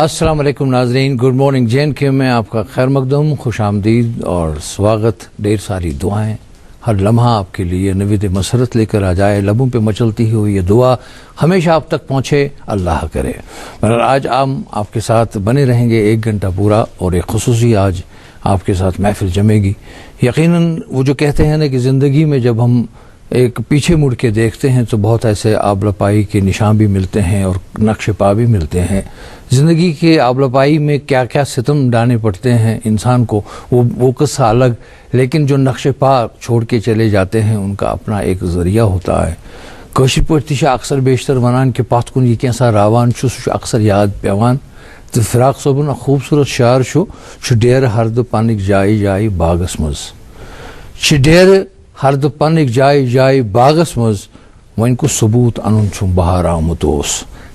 अस्सलाम वालेकुम नाजरीन, गुड मॉर्निंग JNK में आपका खैर मकदम, खुश आमदीद और स्वागत। ढेर सारी दुआएं, हर लम्हा आपके लिए नवीद मसरत लेकर आ जाए। लबों पे मचलती हुई ये दुआ हमेशा आप तक पहुँचे, अल्लाह करे। मगर आज हम आपके साथ बने रहेंगे 1 घंटा पूरा, और एक खुसूसी आज आपके साथ महफिल जमेगी। यकीनन वो जो कहते हैं ना कि ज़िंदगी में जब हम एक पीछे मुड़ के देखते हैं तो बहुत ऐसे आबलपाई के निशान भी मिलते हैं और नक्श पा भी मिलते हैं। ज़िंदगी के आबलपाई में क्या क्या सितम डालने पड़ते हैं इंसान को, वो किस्सा अलग, लेकिन जो नक्श पा छोड़ के चले जाते हैं उनका अपना एक ज़रिया होता है। कशिर पति अक्सर बेशतर वनान के पत कुन यह कैसा रावान अक्सर याद पेवान। तो फिराक सोबन खूबसूरत शार डेर हरद पनिक जाय जाय बागस मज डेर हरद पनिक जाय जाय बागस मज वन को सबूत अन बहार आमुत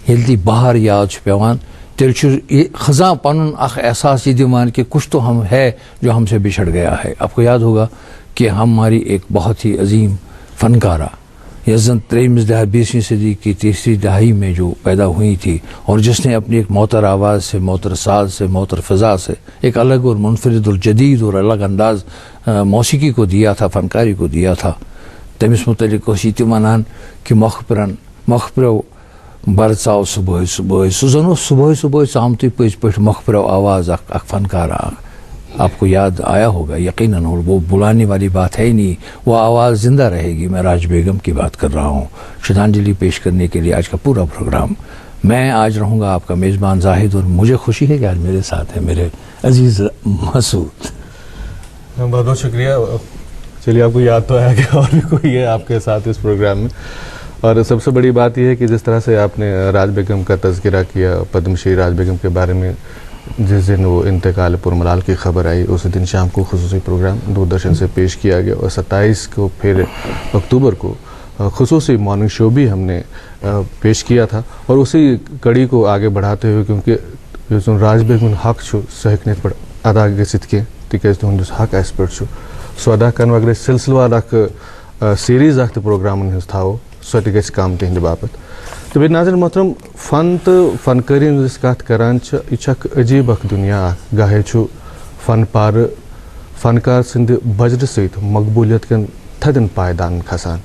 ये बहार याद पेवान तेल खजा पन एहसास ये दिमान कि कुछ तो हम है जो हमसे बिछड़ गया है। आपको याद होगा कि हमारी एक बहुत ही अजीम फनकारा यज़न 20वीं सदी की तीसरी दहाई में जो पैदा हुई थी और जिसने अपनी एक मोतर आवाज़ से, मोतर साज से, मोतर फ़ज़ा से एक अलग और मुनफरिद और जदीद और अलग अंदाज़ मौसीकी को दिया था, फनकारी को दिया था। तमिस मुतलिक वनान कि मखबरो बरसाओ सुबह सुबह सुजनो सुबह सुबह सामती पज पठ मखबरो आवाज़ अख फनकारा। आपको याद आया होगा यकीनन, और वो बुलाने वाली बात है ही नहीं, वो आवाज़ ज़िंदा रहेगी। मैं राज बेगम की बात कर रहा हूँ। श्रद्धांजलि पेश करने के लिए आज का पूरा प्रोग्राम मैं आज रहूँगा आपका मेज़बान जाहिद, और मुझे खुशी है कि आज मेरे साथ है मेरे अजीज़ मसूद। बहुत बहुत शुक्रिया। चलिए, आपको याद तो आया कि और भी कोई है आपके साथ इस प्रोग्राम में, और सबसे बड़ी बात यह है कि जिस तरह से आपने राज बेगम का तज़किरा किया, पद्मश्री राज बेगम के बारे में, जिस दिन वो इंतकाल पुरमलाल की खबर आई उस दिन शाम को खुसूसी प्रोग्राम दूरदर्शन से पेश किया गया, और 27 को फिर अक्टूबर को खुसूसी मॉर्निंग शो भी हमने पेश किया था। और उसी कड़ी को आगे बढ़ाते हुए, क्योंकि राज बेगम हक सहकने पर अदा गसित के तिकेज तुहंदिस हक एस पे सो अदा कर अगर सिलसिलवार सीरीज प्रोग्रामन हज थो सो गि कम तिहंद बापत। तो बे नाज़रीन मोहतरम, फ़न तो फ़नकारी कत करान यह अजीब दुनिया गाहे फ़न पार फ़नकार सद बजर सत मकबूलियत कन थदन पायदान खसान,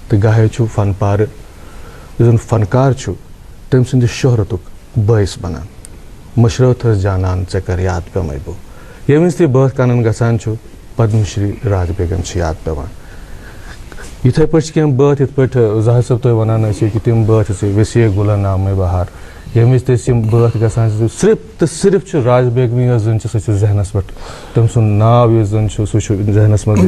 तो गाहे फ़न पार जो फ़नकार तम सद शोहरत बस बनान मशरत जानान चे कर याद पे बो ये तह बात कान गसान पद्मश्री राज बेगम याद पेवान। इथे पे कह बात इत पे जाहिर साहब तुम वनान कि तम बात वसी गुला नाम बहार यमिस तम बात गसान सिर्फ तो सिर्फ राज बेगमी जन सह जहनस पे तम सुन नाव यह जन सह जहनस मज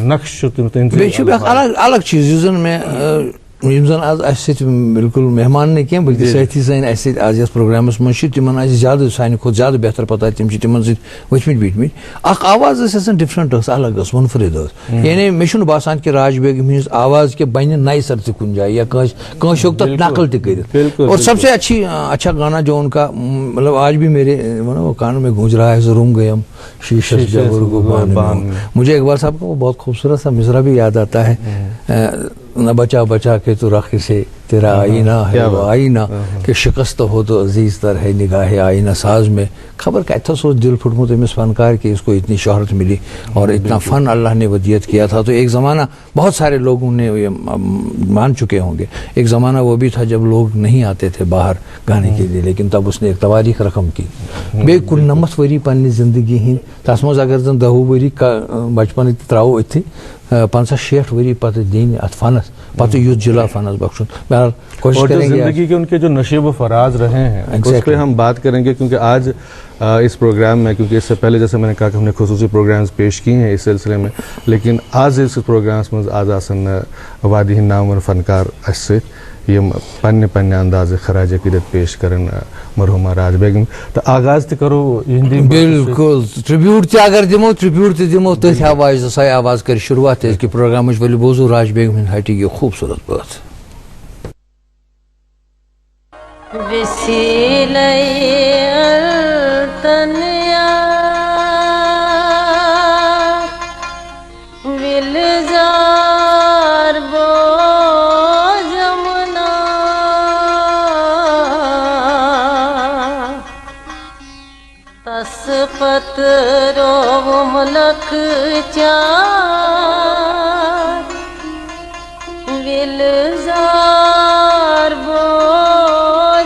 नक्श अलग चीज जन आज बिल्कुल मेहमान ने क्या बल्कि साथी सन आज प्रोग्रामस मज तिमन ज्यादा सानि खुद ज्यादा बेहतर पता तम तिमन सत वचमित बीटमित आवाज़ डिफरेंट अलग मुनफरिद यानी मे बासान कि राज बेगम हज आवाज़ के बन नई सर से कुछ जाए या कहो तक नकल तक। और सबसे अच्छा गाना जो उनका मतलब आज भी मेरे कानों में गूंज रहा है, ज़रूम गयम शीशे मुझे इकबाल साहब का वो बहुत खूबसूरत सा मिसरा भी याद आता है, न बचा बचा के तो राखी से तेरा आईना है वो आईना कि शिकस्त हो तो अजीज तर है निगाह आईना साज में। खबर कहता सोच दिल फुटमुत इस फनकार की इसको इतनी शोहरत मिली और इतना फ़न अल्लाह ने वदियत किया था। तो एक ज़माना बहुत सारे लोगों ने ये मान चुके होंगे, एक ज़माना वो भी था जब लोग नहीं आते थे बाहर गाने के लिए, लेकिन तब उसने एक तवारीख रकम की बे कुल 90 वरी पन्नी ज़िंदगी हिंद तस मज अगर जन 10 वरी का बचपन त्रो इतनी 50-60 वरी पत दीन अत फनस पत युद्ध जिला फनस बख्शुन। बहरहाल कोशिश करेंगे ज़िंदगी के उनके जो नशीब फराज रहे हैं उस पर हम बात करेंगे, क्योंकि आज इस प्रोग्राम में, क्योंकि इससे पहले जैसे मैंने कहा कि हमने खुसूसी प्रोग्राम्स पेश किए हैं इस सिलसिले में, लेकिन आज इस प्रोग्राम्स में आज आसन वादी नाम फनकार अस यम पन्ने पन्ने अंदाज खराज अकीदत पेश करन मरहुमा राज बेगम। तो आगाज करो हिंदी बिल्कुल ट्रिब्यूट अगर दिमो ट्रिब्यूट दिमो तथ आवाज सही आवाज कर शुरुआत है कि प्रोग्राम वली बोजो राज बेगम हटी की खूबसूरत बात پت رو ملک چار ولزار بو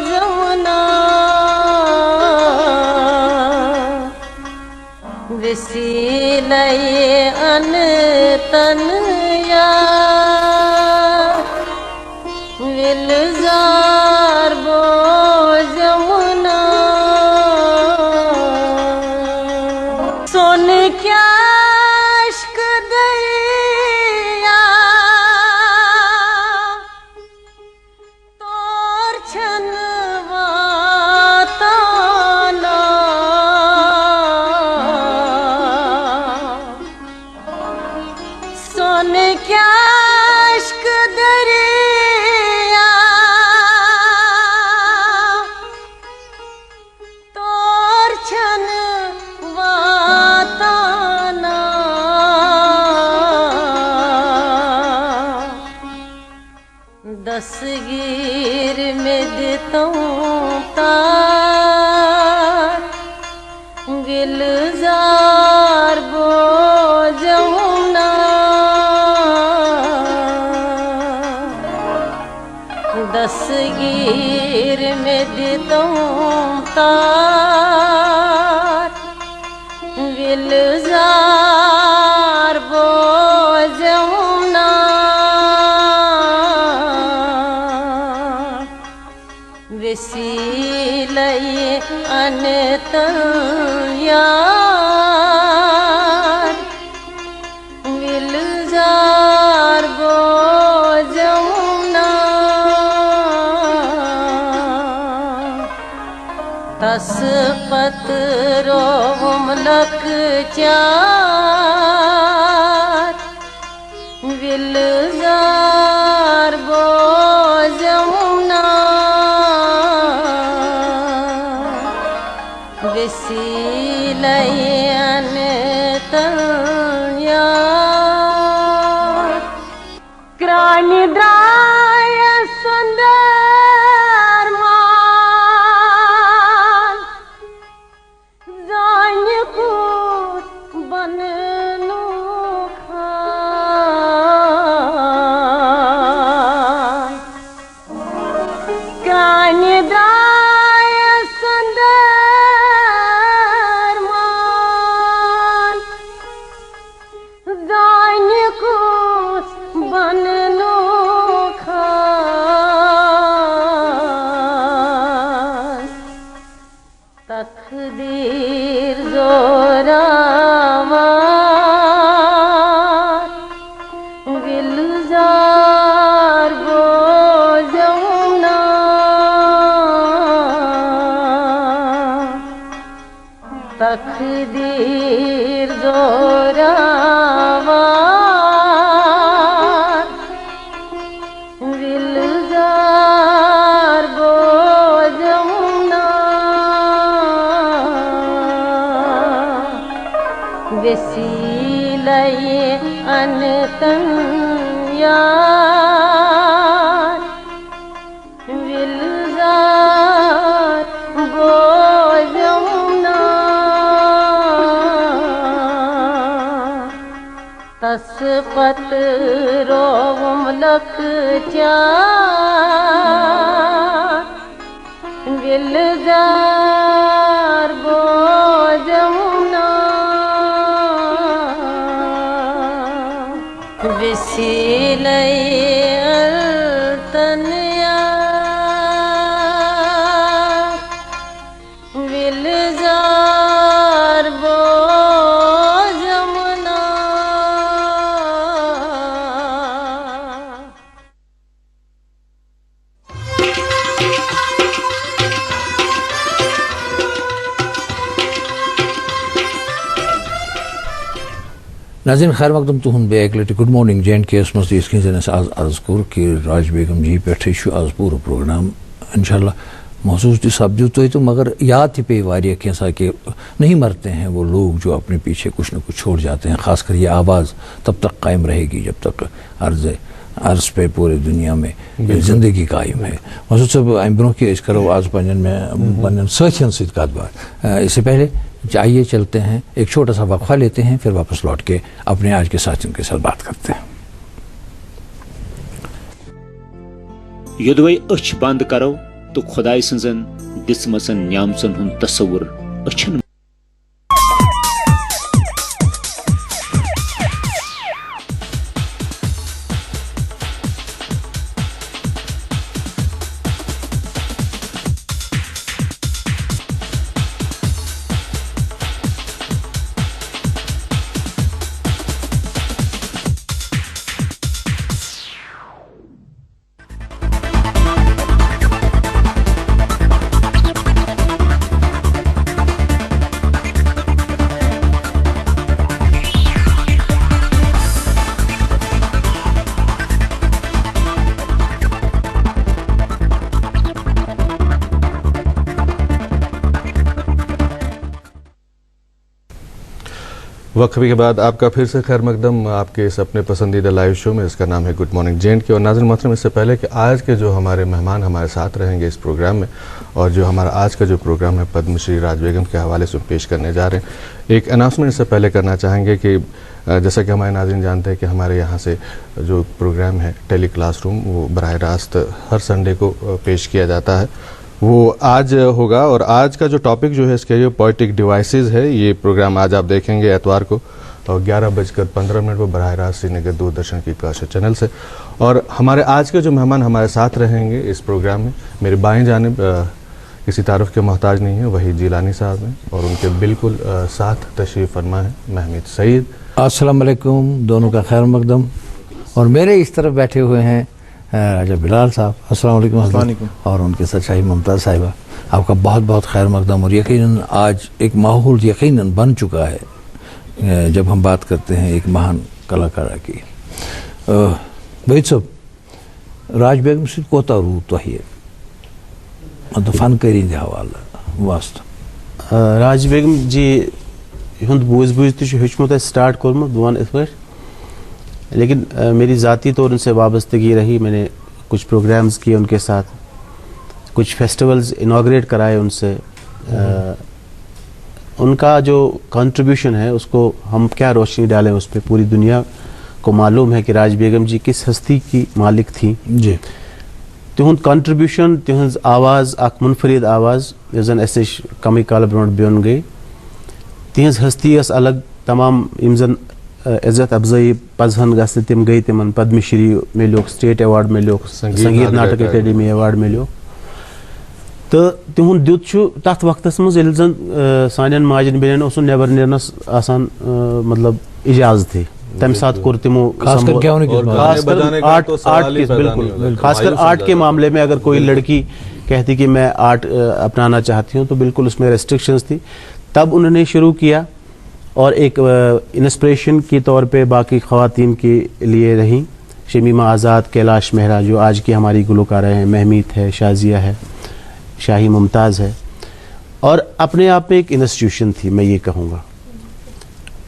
زمنا وسیلہ ان تن یار ولزار بو زمنا سن کیا عشق دریا تور چھنواتانا سن کیا عشق دریا تور چھنواتانا دستگیر میں دیتا ہوں تار گلزار بو جمنا دستگیر میں دیتا ہوں تار گلزار بو جمنا وسیلہ ان تن یار ولزار بو جمنا تس پت رو ملک چار ولزار بو جمنا وسیلہ ان تن یار کرانی درائے سندر مان زائن خود بننو خان کرانی درائے سندر مان زائن خود بننو خان تقدیر زوراور گلزار بو جمنا تقدیر زوراور گلزار بو جمنا وسیلہ ان تن یار ولزار بو جمنا تس پت رو ملک چار ولزار بو جمنا وسیلہ تن یار ولزار بو جمنا ناظرین خیر مقدم تہد بیک لٹہ گڈ مارننگ جے اینڈ کے یس مز یس زن عرض کور کہ راج بیگم جی پہ آز پور پروگرام انشاءاللہ محسوس تہ سپدو تہ تو مگر یاد تہ پی واریاہ کینسا کہ نہیں مرتے ہیں وہ لوگ جو اپنے پیچھے کچھ نہ کچھ چھوڑ جاتے ہیں. خاص کر یہ آواز تب تک قائم رہے گی جب تک عرض پہ پورے دنیا میں زندگی قائم ہے. محسوس صاحب ام برو کہ کرو آج پن ساتھین ست کت بات. اس سے پہلے आइए चलते हैं, एक छोटा सा वक्फा लेते हैं, फिर वापस लौट के अपने आज के साथियों के साथ बात करते हैं। योदवै अछ बंद करो तो खुदाई सजन दिसमसन न्यामसन हुन तस्वुर अछन वक्फे के बाद आपका फिर से खैर मकदम आपके इस अपने पसंदीदा लाइव शो में, इसका नाम है गुड मॉर्निंग जे&के। और नाज़रीन मोहतरम, इससे पहले कि आज के जो हमारे मेहमान हमारे साथ रहेंगे इस प्रोग्राम में, और जो हमारा आज का जो प्रोग्राम है पद्मश्री राज बेगम के हवाले से पेश करने जा रहे हैं, एक अनाउंसमेंट इससे पहले करना चाहेंगे कि जैसा कि हमारे नाज़रीन जानते हैं कि हमारे यहाँ से जो प्रोग्राम है टेली क्लासरूम, वो बराह रास्त हर संडे को पेश किया जाता है। वो आज होगा, और आज का जो टॉपिक जो है इसके लिए पोएटिक डिवाइसेस है। ये प्रोग्राम आज आप देखेंगे एतवार को, और 11:15 पर बराह रास्त श्रीनगर दूरदर्शन की काशा चैनल से। और हमारे आज के जो मेहमान हमारे साथ रहेंगे इस प्रोग्राम में, मेरे बाएं जानिब किसी तारुफ के मोहताज नहीं है, वही जिलानी साहब हैं, और उनके बिल्कुल साथ तशरीफ़ फरमा है महमूद सईद। अस्सलाम वालेकुम, दोनों का खैर मकदम। और मेरे इस तरफ बैठे हुए हैं राजा बिलाल साहब, अस्सलाम वालेकुम, और उनके साथ शाही मुमताज़ साहिबा। आपका बहुत बहुत खैर मकदम। और यकीनन आज एक माहौल यकीनन बन चुका है जब हम बात करते हैं एक महान कलाकारा की। वहीद साहब, राज बेगम से कोता रूत वही मतलब फनकारी हवाला वास्त राज बेगम जी हुंद बूझ बूझ तो हेचमुत स्टार्ट कोरमुत बन इस पर, लेकिन मेरी ज़ाती तौर उनसे वाबस्तगी रही। मैंने कुछ प्रोग्राम्स किए उनके साथ, कुछ फेस्टिवल्स इनाग्रेट कराए उनसे। उनका जो कंट्रीब्यूशन है उसको हम क्या रोशनी डालें उस पर, पूरी दुनिया को मालूम है कि राज बेगम जी किस हस्ती की मालिक थी जी। तिहुंद कंट्रीब्यूशन, तिहुंद आवाज़ अख मुनफरिद आवाज़ यस जन ऐसे कमी काल ब्रोट बिन गई। तिहंज हस्ती अलग, तमाम इम जन इज्जत अफजाई पजहन गसन तिम गई, तिमन पद्मश्री मिलो, स्टेट अवार्ड मिलो, संगीत नाटक अकेडमी अवार्ड मिलो। तो तिहुंद दुत तथ वक्त मज जन सान माजन बेन नबर नेरनस आसान मतलब इजाजत थी, तम साथ कोर तिमो खासकर आर्ट के मामले में अगर कोई लड़की कहती कि मैं आर्ट अपनाना चाहती हूँ तो बिल्कुल उसमें रेस्ट्रिक्शंस थी। तब उन्होंने शुरू किया और एक इंस्पिरेशन के तौर पे बाकी ख़वातीन के लिए रहीं। शमीमा आज़ाद, कैलाश मेहरा जो आज की हमारी गुलकारा हैं, महमीद है, शाजिया है, शाही मुमताज़ है, और अपने आप में एक इंस्टीट्यूशन थी मैं ये कहूँगा।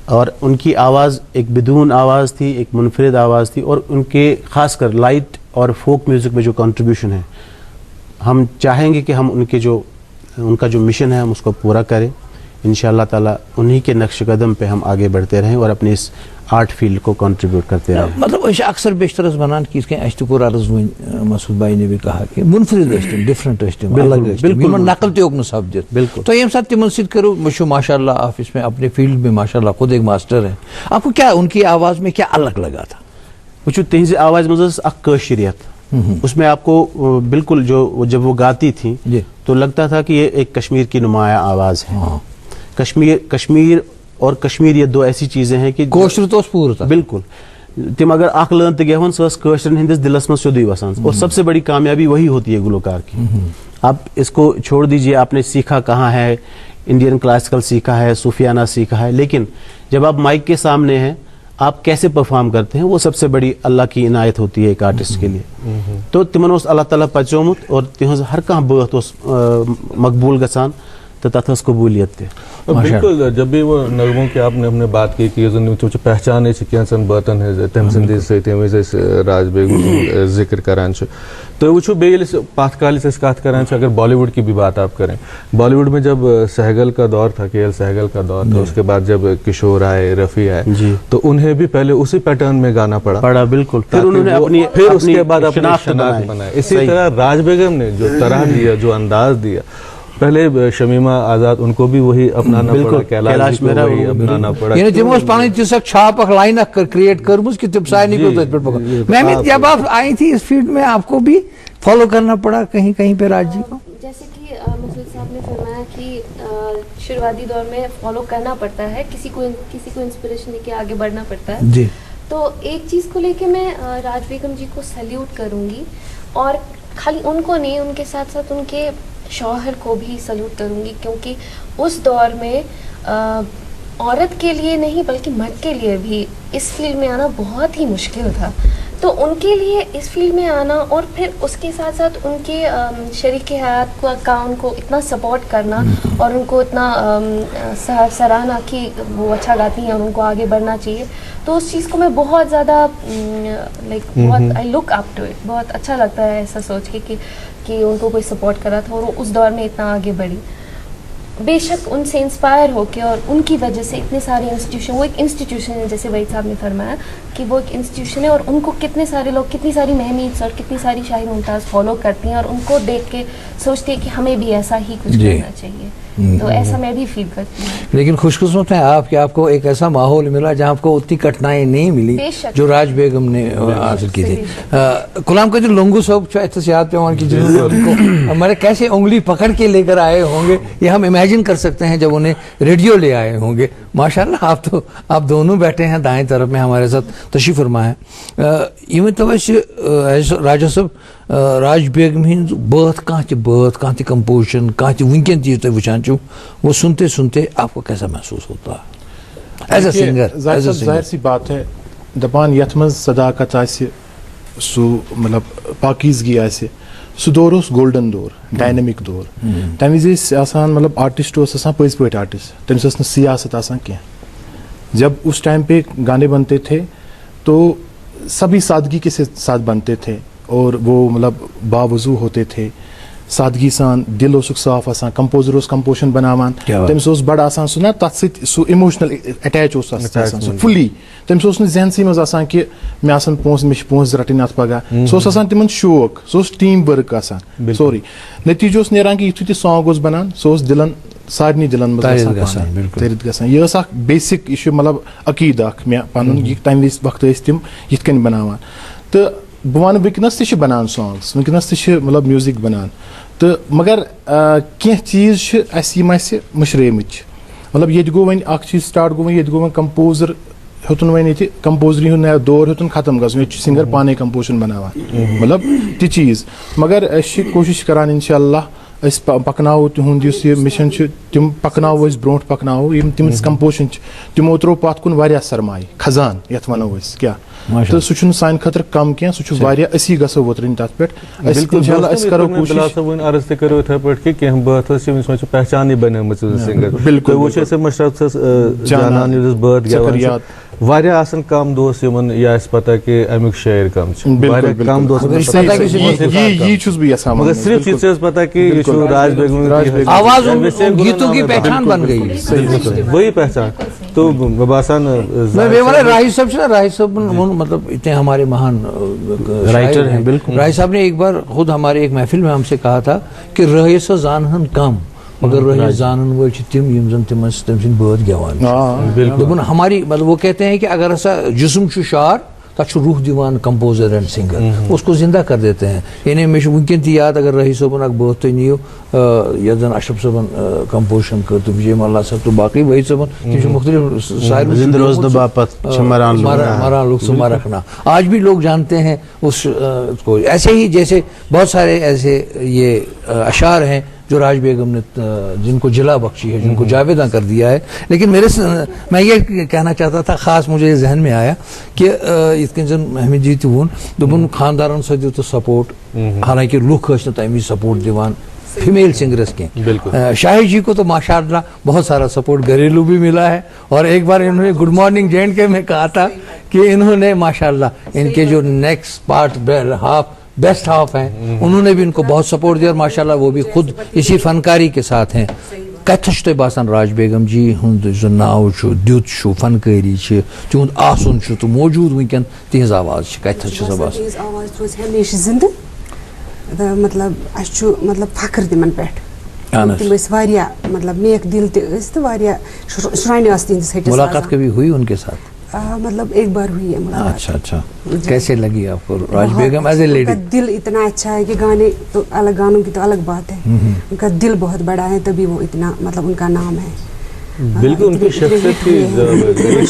और उनकी आवाज़ एक बिदून आवाज़ थी, एक मुनफरिद आवाज़ थी, और उनके ख़ासकर लाइट और फोक म्यूज़िक में जो कंट्रीब्यूशन है, हम चाहेंगे कि हम उनका जो मिशन है हम उसको पूरा करें इंशाअल्लाह ताला। उन्हीं के नक्श कदम पे हम आगे बढ़ते रहें और अपनी इस आर्ट फील्ड को कंट्रीब्यूट करते रहें। मतलब अक्सर बेशतर बनान की इसके अश्तुकुर अर्ज़ मसूद भाई ने भी कहा कि मुनफरिद डिफरेंट अलग बिल्कुल नकल तोग सब्जेक्ट बिल्कुल। तो ये साथ तिमन सिद्ध करो मशू माशाल्लाह आप इसमें अपने फील्ड में माशाल्लाह खुद एक मास्टर हैं। आपको क्या उनकी आवाज़ में क्या अलग लगा था? वो तिहज आवाज़ मज कशीरियत, उसमें आपको बिल्कुल जो जब वो गाती थी तो लगता था कि ये एक कश्मीर की नुमाया आवाज़ है। कश्मीर और कश्मीरियत दो ऐसी चीजें हैं कि कोशर तो पूरा था बिल्कुल। तिम अगर अख लन तहन सशरन हंदिस दिलस में सोदी वसान, और सबसे बड़ी कामयाबी वही होती है गुलकार की। आप इसको छोड़ दीजिए आपने सीखा कहाँ है, इंडियन क्लासिकल सीखा है, सूफियाना सीखा है, लेकिन जब आप माइक के सामने हैं आप कैसे परफॉर्म करते हैं वो सबसे बड़ी अल्लाह की इनायत होती है एक आर्टिस्ट के लिए। तो तिमन अल्लाह ताला पचोमुत और तिहज हर कह बात मकबूल गसान। تو تتھ ٲس قبولیت تہِ. بالکل جب بھی وہ نغموں کی آپ نے ہم نے بات کی کہ پہچان کینچن باتن تم سندی ست راج بیگم ذکر کران تو وچھو بیس پتھ کالس کت کران اگر بالی ووڈ کی بھی بات آپ کریں, بالی ووڈ میں جب سہگل کا دور تھا, کے ایل سہگل کا دور تھا, اس کے بعد جب کشور آئے, رفیع آئے, تو انہیں بھی پہلے اسی پیٹرن میں گانا پڑا بالکل, پھر اس کے بعد اپنی شناخت بنائی. اسی طرح راج بیگم نے جو طرح دیا, جو انداز دیا, پہلے شمیمہ آزاد ان کو بھی وہی اپنانا پڑا, کیلاش میرا وہی اپنانا پڑا. یعنی تم پانی تیس چھاپ اک لائن کریٹ کرمز کہ تم سارے کو. میں جب آپ آئی تھی اس فیلڈ میں آپ کو بھی فالو کرنا پڑا کہیں کہیں پہ راج جی کو؟ جیسے کہ مخلص صاحب نے فرمایا کہ شروعاتی دور میں فالو کرنا پڑتا ہے, کسی کو انسپریشن لے کے آگے بڑھنا پڑتا ہے. جی, تو ایک چیز کو لے کے میں راج بیگم جی کو سلیوٹ کروں گی, اور خالی ان کو نہیں, ان کے ساتھ ساتھ ان کے شوہر کو بھی سلوٹ کروں گی, کیونکہ اس دور میں عورت کے لیے نہیں بلکہ مرد کے لیے بھی اس فیلڈ میں آنا بہت ہی مشکل تھا. تو ان کے لیے اس فیلڈ میں آنا, اور پھر اس کے ساتھ ساتھ ان کے شریک حیات کا ان کو اتنا سپورٹ کرنا, اور ان کو اتنا سراہنا کہ وہ اچھا گاتی ہیں اور ان کو آگے بڑھنا چاہیے, تو اس چیز کو میں بہت زیادہ لائک بہت آئی لک اپ ٹو اٹ, بہت اچھا لگتا ہے ایسا سوچ کے کہ ان کو کوئی سپورٹ کرا تھا اور وہ اس دور میں اتنا آگے بڑھی. بے شک ان سے انسپائر ہو کے اور ان کی وجہ سے اتنے سارے انسٹیٹیوشن, وہ ایک انسٹیٹیوشن ہے جیسے وحید صاحب نے فرمایا کہ وہ ایک انسٹیٹیوشن ہے, اور ان کو کتنے سارے لوگ, کتنی ساری مہمیز اور کتنی ساری شاہی ممتاز فالو کرتی ہیں, اور ان کو دیکھ کے سوچتے ہیں کہ ہمیں بھی ایسا ہی کچھ کرنا چاہیے. تو ایسا میں بھی فیل کرتی ہوں. لیکن خوش قسمت ہیں آپ کہ آپ کو ایک ایسا ماحول ملا جہاں آپ کو اتنی کٹھنائی نہیں ملی جو راج بیگم نے حاصل کی تھی. غلام قادر لونگو صاحب ایسے یاد پیمان کی جنہوں کو ہمارے کیسے انگلی پکڑ کے لے کر آئے ہوں گے, یہ ہم امیجن کر سکتے ہیں جب انہیں ریڈیو لے آئے ہوں گے. ماشاءاللہ آپ دونوں بیٹھے ہیں دائیں طرف میں ہمارے ساتھ تشریف فرما ہے. یہ تو راجا صاحب راج بیگم ہند بات کانہ کمپوزیشن کانہ ونکن تھی تھی وچان چھو, وہ سنتے سنتے آپ کو کیسا محسوس ہوتا ہے ایز اے سنگر؟ ظاہر سی بات ہے, دپان یتھ مز صداقت آسہِ, سو مطلب پاکیزگی آسہِ, سہ دور اس گولڈن دور, ڈائنمک دور. تمہ وز آسان مطلب آرٹسٹ آسان پٔزۍ پٲٹھۍ آرٹسٹ, تٔمِس ٲس نہٕ سیاست آسان کینٛہہ. جب اس ٹائم پہ گانے بنتے تھے تو سبھی سادگی کے ساتھ بنتے تھے, اور وہ مطلب باوضو ہوتے تھے, سادگی سان, دل اوسُکھ صاف آسان, کمپوزر اوس کمپوزیشن بناوان, تٔمِس اوس بڑٕ آسان سُہ نا تتھ سۭتۍ سُہ اِموشنل اٹیچ اوس آسان سُہ فُلی, تٔمِس اوس نہٕ ذہنسٕے منٛز آسان کہِ مےٚ آسان پونٛسہٕ, مےٚ چھِ پونٛسہٕ رَٹٕنۍ اَتھ پگاہ, سُہ اوس آسان تِمن شوق, سُہ اوس ٹیٖم ؤرک آسان سورُے. نٔتیٖجہٕ اوس نیران کہِ یِتھُے تہِ سانگ اوس بنان سُہ اوس دِلن سارنٕے دِلن منٛز تٔرِتھ گژھان. یہِ ٲس اکھ بیسِک, یہِ چھُ مطلب عقیٖدٕ اکھ مےٚ پنُن, یہِ تمہِ وِزِ وقتہٕ ٲسۍ تِم یِتھ کٔنۍ بناوان. تہٕ بہٕ وَنہٕ وٕنکٮ۪نس تہِ چھِ بنان سانگٕس, وٕنکٮ۪نس تہِ چھِ مطلب میوٗزِک بنان, تہٕ مگر کینٛہہ چیٖز چھِ اَسہِ یِم اَسہِ مٔشرٲومٕتۍ چھِ. مطلب ییٚتہِ گوٚو وۄنۍ اکھ چیٖز سٹاٹ گوٚو وۄنۍ, ییٚتہِ گوٚو وۄنۍ کمپوزر ہیوٚتُن وۄنۍ ییٚتہِ کمپوزری ہُنٛد دور ہیوٚتُن ختم گژھُن, ییٚتہِ چھُ سِنگر پانے کمپوزیشن بناوان, مطلب تہِ چیٖز. مگر أسۍ چھِ کوٗشِش کران انشاء اللہ أسۍ پکناوو تِہُنٛد یُس یہِ مِشن چھُ, تِم پکناوو أسۍ برونٛٹھ پکناوو. یِم تِم کمپوزیشن چھِ تِمو ترٛوو پتھ کُن واریاہ سرمایہِ, خزان یتھ ونو أسۍ کیٛاہ, تہٕ سُہ چھُنہٕ سانہِ خٲطرٕ کم کینٛہہ, سُہ چھُ واریاہ, أسی گژھو وُترٕنۍ تتھ پٮ۪ٹھ. انشاء اللہ أسۍ کرو کوٗشِش. عرض تہِ کرو یِتھے پٲٹھۍ کہِ کینٛہہ بٲتھ ٲسۍ یِم چھِ پہچانٕے بنیمٕژ سِنگر. بالکل وٕچھ أسۍ مشرف صٲب جانان ییٚلہِ بٲتھ گٮ۪وان واریاہ آسان کم دوس یِمن یہِ آسہِ پتہ کہِ امیُک شٲعر کم چھُ, واریاہ کم دوس, یی چھُس بہٕ یژھان, مگر صرف یہِ ٲس پتہ کہِ یہِ چھُ راج بیگم, آواز گیتوں کی پہچان بن گئی, وہی پہچان. تو باسان راہی صاحب سے, راہی صاحب مطلب اتنے ہمارے مہان رائٹر ہیں. بالکل, راہی صاحب نے ایک بار خود ہمارے ایک محفل میں ہم سے کہا تھا کہ رہے سو زانہن کم مگر رہے زانن وٲلۍ چھِ تِم یِم زن تِمن تٔمۍ سٕنٛدۍ بٲتھ گٮ۪وان. دوٚپُن ہماری مطلب وہ کہتے ہیں کہ اگر ایسا جسم چھُ شار تتھ چھُ روح دِوان کمپوزر اینڈ سنگر, اس کو زندہ کر دیتے ہیں. یعنی مےٚ چھُ وٕنکٮ۪ن تہِ یاد اگر رہی صٲبن اکھ بٲتھ تُہۍ نِیِو یتھ زن اشرف صٲبن کمپوزیشن کٔر تہٕ وجے ملا صٲب تہٕ باقٕے وحید صٲبن, تِم چھِ مختلف مران لوگ سما رکھنا, آج بھی لوگ جانتے ہیں اس کو. ایسے ہی جیسے بہت سارے ایسے یہ اشعار ہیں جو راج بیگم نے جن کو جلا بخشی ہے, جن کو جاویداں کر دیا ہے. لیکن میں یہ کہنا چاہتا تھا, خاص مجھے یہ ذہن میں آیا کہ یتھ کن زن احمد جی تہِ ووٚن, دوٚپُن خاندارن سۭتۍ دیُت سپورٹ, حالانکہ لُکھ ٲسۍ نہٕ تمہِ وِزِ سپورٹ دِوان, फीमेल सिंगर्स के। शाहिद जी को तो माशाअल्लाह बहुत सारा सपोर्ट घरेलू भी मिला है, और एक बार इन्होंने गुड मॉर्निंग J&K में कहा था कि इन्होंने माशाअल्लाह इनके जो next part half best half हैं उन्होंने भी इनको बहुत सपोर्ट दिया, और माशाअल्लाह वो भी खुद इसी फनकारी के साथ हैं। कथस तो बासान राज बेगम जी हुंद जो नाव द्युत फनकारी तुंद आसन तो मौजूद वनकन तिज आवाज कथस आवाज रोज हमेशा जिंदा मतलब मतलब फख्र तिमन पे तिम मतलब नेक दिल शुरान मुलाकात कभी हुई उनके साथ? मतलब एक बार हुई है मुलाकात। अच्छा अच्छा, कैसे लगी आपको राज बेगम एज ए लेडी? उनका दिल इतना अच्छा है कि गाने तो अलग, गानों की तो अलग बात है, उनका दिल बहुत बड़ा है तभी वो इतना मतलब उनका नाम है। बिल्कुल उनकी शख्सियत की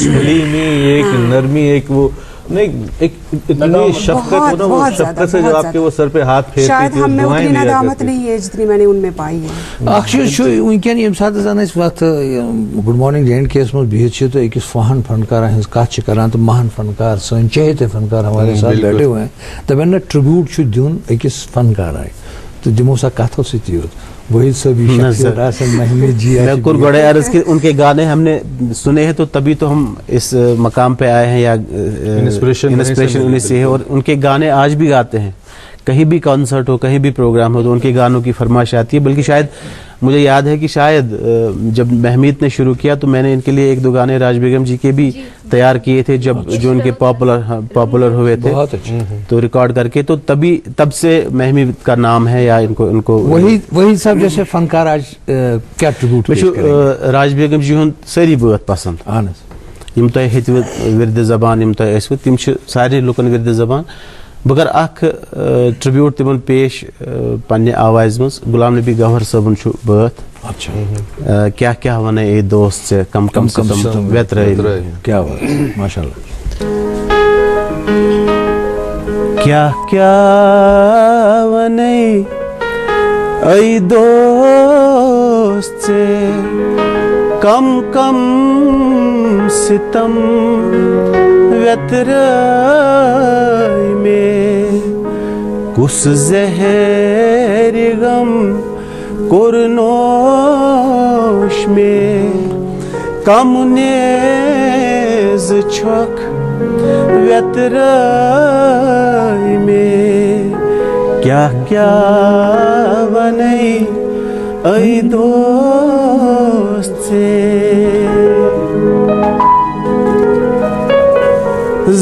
हलीमी, एक नरमी, एक वो नहीं, एक इतनी शफकत, वो शफकत से जो आपके वो सर पे हाथ फेरती थी, शायद हम में उतनी नदामत नहीं है जितनी मैंने उनमें पाई है। अक्सर वनकन ये साथ इस वक्त गुड मॉर्निंग J&K मज बिहित तो अकिस फहान फनकार हज कत करान, तो महान फनकार सन चहेते फनकार हमारे साथ बैठे हुए हैं, दपान ना ट्रिब्यूट दिन अकिस फनकार आए तो दिमो सा कथों से वही सभी गड़े अर्ज के उनके गाने हमने सुने हैं, तो तभी तो हम इस मकाम पे आए हैं, या इंस्पिरेशन उन्हीं से है। और उनके गाने आज भी गाते हैं, कहीं भी कॉन्सर्ट हो, कहीं भी प्रोग्राम हो तो उनके गानों की फरमाइश आती है। बल्कि शायद मुझे याद है कि शायद जब महमीद ने शुरू किया तो मैंने इनके लिए 1-2 गाने राज बेगम जी के भी तैयार किए थे, जब जो उनके पॉपुलर हुए थे, तो रिकॉर्ड करके, तो तब से महमीद का नाम है, या इनको वही सब जैसे फनकार आज क्या ट्रिब्यूट राज बेगम जी हुन सारी बात पसंद यम तय हेत विरद जबान यम तय ऐस तिम सारे लुकन विरद जबान। बगर अख ट्रिब्यूट तिमन पेश पन्ने आवाज मज गुलाम नबी गौहर सबन छु बात। अच्छा, क्या क्या वने ए दोस्त से कम कम सितम व्यतरे, क्या बात माशाल्लाह। क्या क्या वने ए दोस्त से कम कम सितम व्यतरे में, कुस जहर गम कुरनोश में, कम नेज छक व्यतरे में, क्या क्या वने ऐ दोस्त से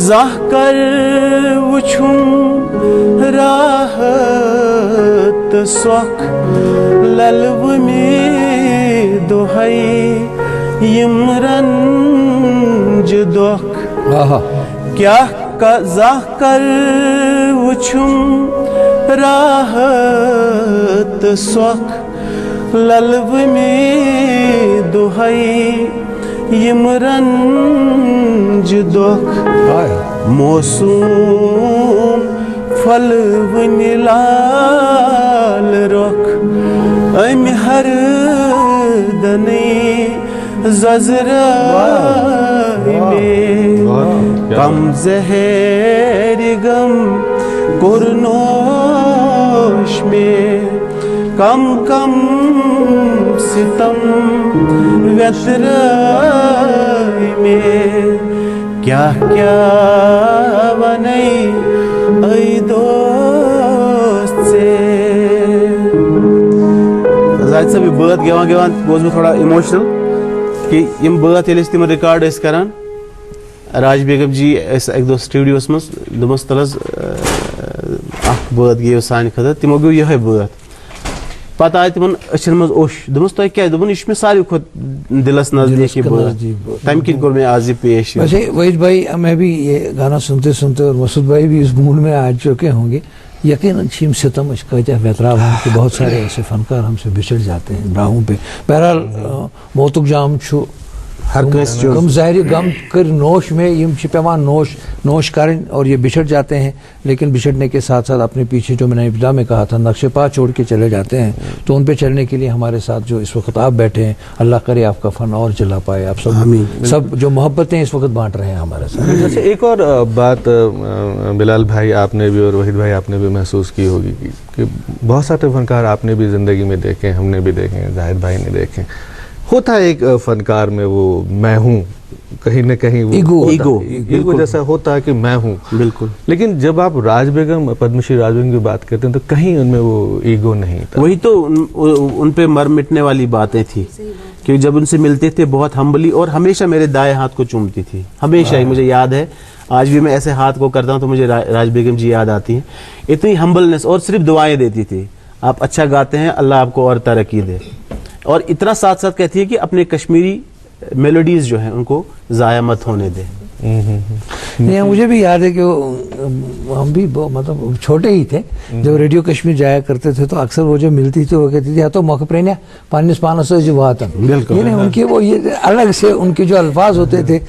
जाह कर वुछुम राहत सोख ललव में दोहई यमरंज दोख। क्या का जाह कर वुछुम राहत सोख ललव में दोहई यमरंज दोख। मौसूम फल लाल रोख अम हर दने जजरा में, कम जहर गम कुरनोश में, कम कम सितम व्यतरा में, क्या क्या वने ऐ दोस्त से। जाहिद साहब ये बात गेवान गेवान गोस में थोड़ा इमोशनल कि यम बात ये तिम रिकॉर्ड करान राज बेगम जी एक दो स्टूडियोस मज दमस तलस बात गो सान खतर तिमो गो यह बात पता आय तिमन अचन मज ओश दमस तो क्या दमन इस में सारी खुद दिलस नजदीक की बात तम की कोर में आज पेश। वैसे वहीद भाई मैं भी ये गाना सुनते सुनते और मसूद भाई भी इस मूड में आ चुके होंगे, यकीनन शीम सितम कहते हैं वेतरा कि बहुत सारे ऐसे फनकार हमसे बिछड़ जाते हैं राहों पे। बहरहाल मोतुक जाम छु ہر کانسہ غم ظاہری غم کر نوش میں یم چھ پیوان نوش کریں اور یہ بچھڑ جاتے ہیں، لیکن بچھڑنے کے ساتھ ساتھ اپنے پیچھے جو میں نے ابتدا میں کہا تھا نقش پا چھوڑ کے چلے جاتے ہیں. تو ان پہ چلنے کے لیے ہمارے ساتھ جو اس وقت آپ بیٹھے ہیں، اللہ کرے آپ کا فن اور چلا پائے. آپ سب جو محبتیں اس وقت بانٹ رہے ہیں ہمارے ساتھ. جیسے ایک اور بات بلال بھائی آپ نے بھی اور وحید بھائی آپ نے بھی محسوس کی ہوگی کہ بہت سارے فنکار آپ نے بھی زندگی میں دیکھے، ہم نے بھی دیکھے، زاہد بھائی نے دیکھے. ہوتا ہے ایک فنکار میں وہ میں ہوں، کہیں نہ کہیں ایگو جیسا ہوتا ہے کہ میں ہوں. بالکل. لیکن جب آپ راج بیگم پدم شری راج بیگم کی بات کرتے ہیں تو کہیں ان میں وہ ایگو نہیں تھا. وہی تو ان پہ مر مٹنے والی باتیں تھی کہ جب ان سے ملتے تھے بہت ہمبلی، اور ہمیشہ میرے دائیں ہاتھ کو چومتی تھی. ہمیشہ ہی مجھے یاد ہے، آج بھی میں ایسے ہاتھ کو کرتا ہوں تو مجھے راج بیگم جی یاد آتی ہیں. اتنی ہمبلنس، اور صرف دعائیں دیتی تھی، آپ اچھا گاتے ہیں، اللہ آپ کو اور ترقی دے. اور اتنا ساتھ ساتھ کہتی ہے کہ اپنے کشمیری میلوڈیز جو ہیں ان کو ضائع مت ہونے دے. نہیں، مجھے بھی یاد ہے کہ ہم بھی مطلب چھوٹے ہی تھے جب ریڈیو کشمیر جایا کرتے تھے، تو اکثر وہ جو ملتی تھی وہ کہتی تھی تو موقع پرینیا پانس پانس جو بات ہے. یعنی ان کے وہ یہ الگ سے ان کے جو الفاظ ہوتے تھے،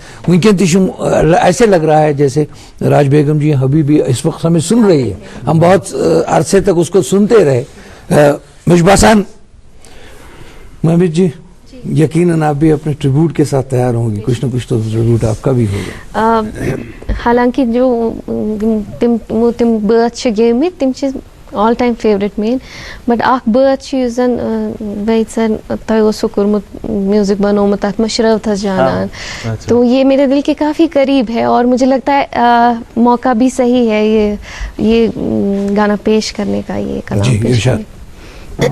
ایسے لگ رہا ہے جیسے راج بیگم جی ابھی بھی اس وقت ہمیں سن رہی ہے. ہم بہت عرصے تک اس کو سنتے رہے. مشباسان محمد جی، یقیناً آپ بھی اپنے ٹریبیوٹ کے ساتھ تیار ہوں گی، کچھ نہ کچھ تو ٹریبیوٹ آپ کا بھی ہوگا. حالانکہ جو تم بٲتھ چھِ گیمٕتۍ تم چھِ all time favourite man, but اکھ بٲتھ چھُ یُس زن وحید سر تۄہہِ اوسوٕ کوٚرمُت میوزک بنومُت تتھ منٛز شرٲوتھس جانان، تو یہ میرے دل کے کافی قریب ہے اور مجھے لگتا ہے موقع بھی صحیح ہے یہ گانا پیش کرنے کا، یہ کلام پیش کرنے کا.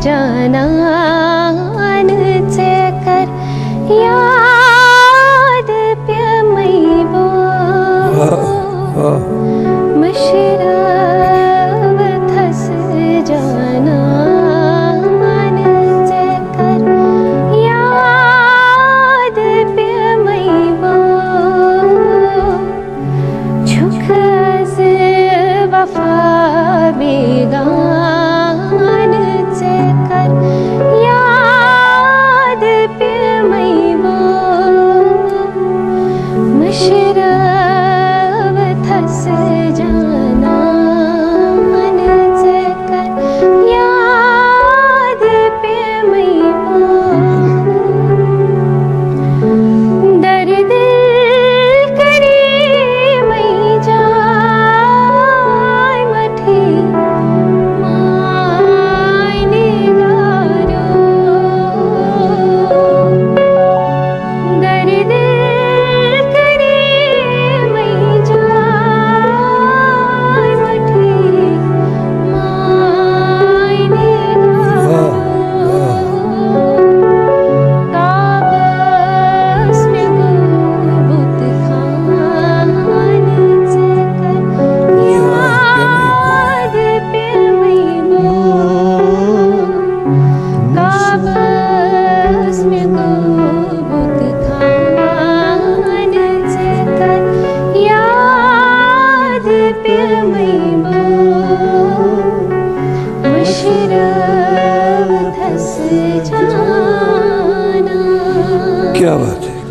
جانان ژےٚ کر یاد پیٚمٕے بہٕ مشرٲوتھس جانان ژےٚ کر یاد پیٚمٕے بہٕ چھُکھ زِ وفا بیگان یاد پیٚمٕے بہٕ مشرٲوتھس جانان ژےٚ کر یاد پیٚمٕے بہٕ درد کریٖمٕے جاے مٹھی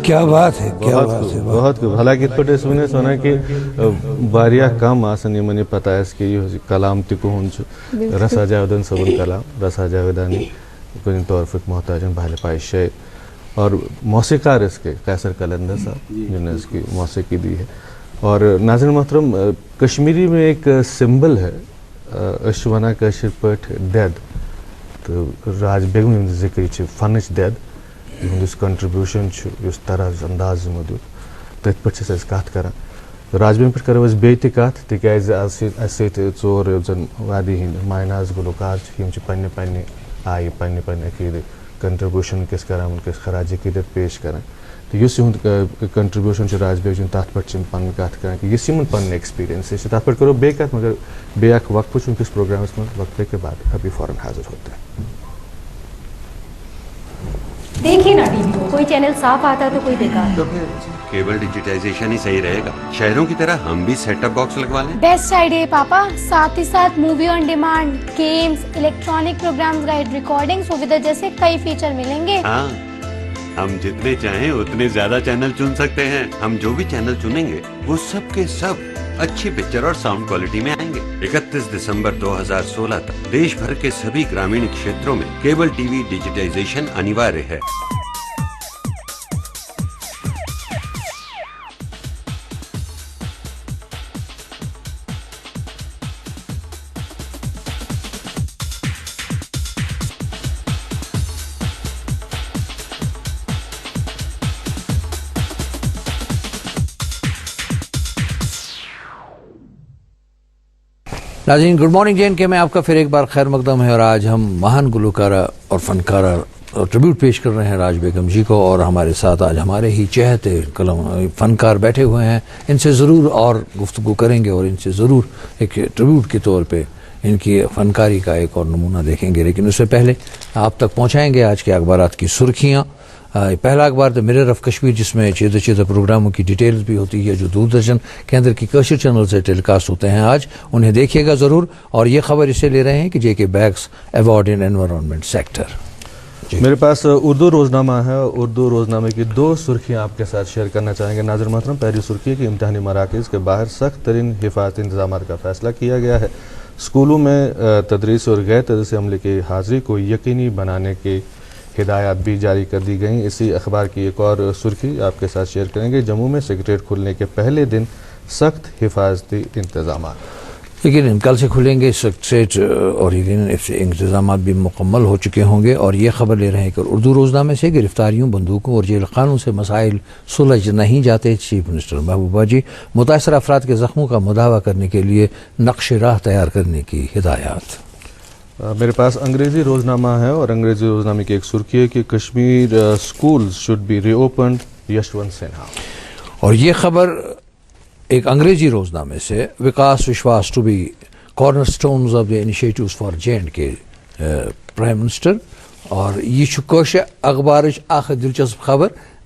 کیا بات ہے. بہت حالانکہ پہ ونس ونان کہ واریاہ کم آسان یمن یہ پتہ آس کہ یہ کلام تہ کہن رسا جاویدان صبن کلام. رسا جاویدانی کن طورفک محتاجن بہل پائے شے، اور موسیقار اس کے قیصر قلندر صاحب جنہوں نے اس کی موسیقی دی ہے. اور ناظرین محترم، کشمیری میں ایک سمبل ہے اس ونان کشر پٹ دید، تو راج بیگم ذکر فنچ دید اس کنٹریبیوشن اس طرح انداز تھی پہ کت کر. راج بیگم پہ کرو بیٚیہِ کت تکیاز ژور زن وادی ہند مایناز گلوکار پنہ پنہ آئی پنہ پنہ عقیدہ کنٹریبیوشن ونکس کران، ونکس خراج عقیدت پیش کران. تو اس کنٹریبیوشن راج بیگ جن تر پہ پن کت کر کہ یہ پن ایکسپیرینس تر پہ کرو بیٚیہِ کت، مگر بیٚیہِ اکھ وقفہ ونکس پروگرامس من، وقفے کے بعد ابھی فوراً حاضر ہوتے ہیں. देखिए ना टीवी को, कोई चैनल साफ आता है तो कोई बेकार। तो फिर केबल डिजिटाइजेशन ही सही रहेगा। शहरों की तरह हम भी सेटअप बॉक्स लगवा लें। बेस्ट आइडिया है पापा। साथ ही साथ movie on demand, games, electronic programmes, guide recording सुविधा जैसे कई फीचर मिलेंगे। हाँ, हम जितने चाहें उतने ज्यादा चैनल चुन सकते हैं। हम जो भी चैनल चुनेंगे वो सब के सब अच्छी पिक्चर और साउंड क्वालिटी में आएंगे। 31 दिसंबर 2016 तक देश भर के सभी ग्रामीण क्षेत्रों में केबल टीवी डिजिटाइजेशन अनिवार्य है। नाज़रीन गुड मॉर्निंग जैन के में आपका फिर एक बार खैर मकदम है और आज हम महान गुलकारा और फनकारा और ट्रिब्यूट पेश कर रहे हैं राज बेगम जी को और हमारे साथ आज हमारे ही चहते कलम फनकार बैठे हुए हैं। इनसे ज़रूर और गुफ्तगू करेंगे और इनसे ज़रूर एक ट्रिब्यूट के तौर पे इनकी फनकारी का एक और नमूना देखेंगे, लेकिन उससे पहले आप तक पहुँचाएँगे आज के अखबारात की सुर्खियाँ। पहला अखबार द मिरर ऑफ कश्मीर जिसमें चेते चेते प्रोग्रामों की डिटेल्स भी होती है जो दूरदर्शन केंद्र की कशिर चैनल से टेलीकास्ट होते हैं। आज उन्हें देखिएगा ज़रूर। और ये खबर इससे ले रहे हैं कि JK bags award in environment sector. मेरे पास उर्दू रोज़नामा है। उर्दू रोज़नामे की दो सुर्खियाँ आपके साथ शेयर करना चाहेंगे नाज़िर मोहतरम। पहली सुर्खी है कि इम्तहानी मराकज़ के बाहर सख्त तरीन हिफाजती इंतज़ाम का फ़ैसला किया गया है। स्कूलों में तदरीस और गैर तदरीसी अमले की हाज़िरी को यकीनी बनाने की हिदायत भी जारी कर दी गई। इसी अखबार की एक और सुर्खी आपके साथ शेयर करेंगे। जम्मू में सेक्रेटेरिएट खुलने के पहले दिन सख्त हिफाजती इंतज़ाम, लेकिन कल से खुलेंगे सेक्रेटेरिएट और इंतज़ाम भी मुकम्मल हो चुके होंगे। और ये खबर ले रहे हैं कि उर्दू रोज़नामे से गिरफ्तारियों, बंदूकों और जेल खानों से मसाइल सुलझ नहीं जाते। चीफ मिनिस्टर महबूबा जी मुतासर अफराद के ज़ख्मों का मुदावा करने के लिए नक्श राह तैयार करने की हिदायत। मेरे पास अंग्रेज़ी रोज़नामा है और अंग्रेज़ी रोज़नामे की एक सुर्खी है कि Kashmir school should be reopened, Yashwant Sinha. और ये खबर एक अंग्रेज़ी रोज़नामे से vikas vishwas to be cornerstones of the initiatives for J&K prime minister. और ये कश अखबार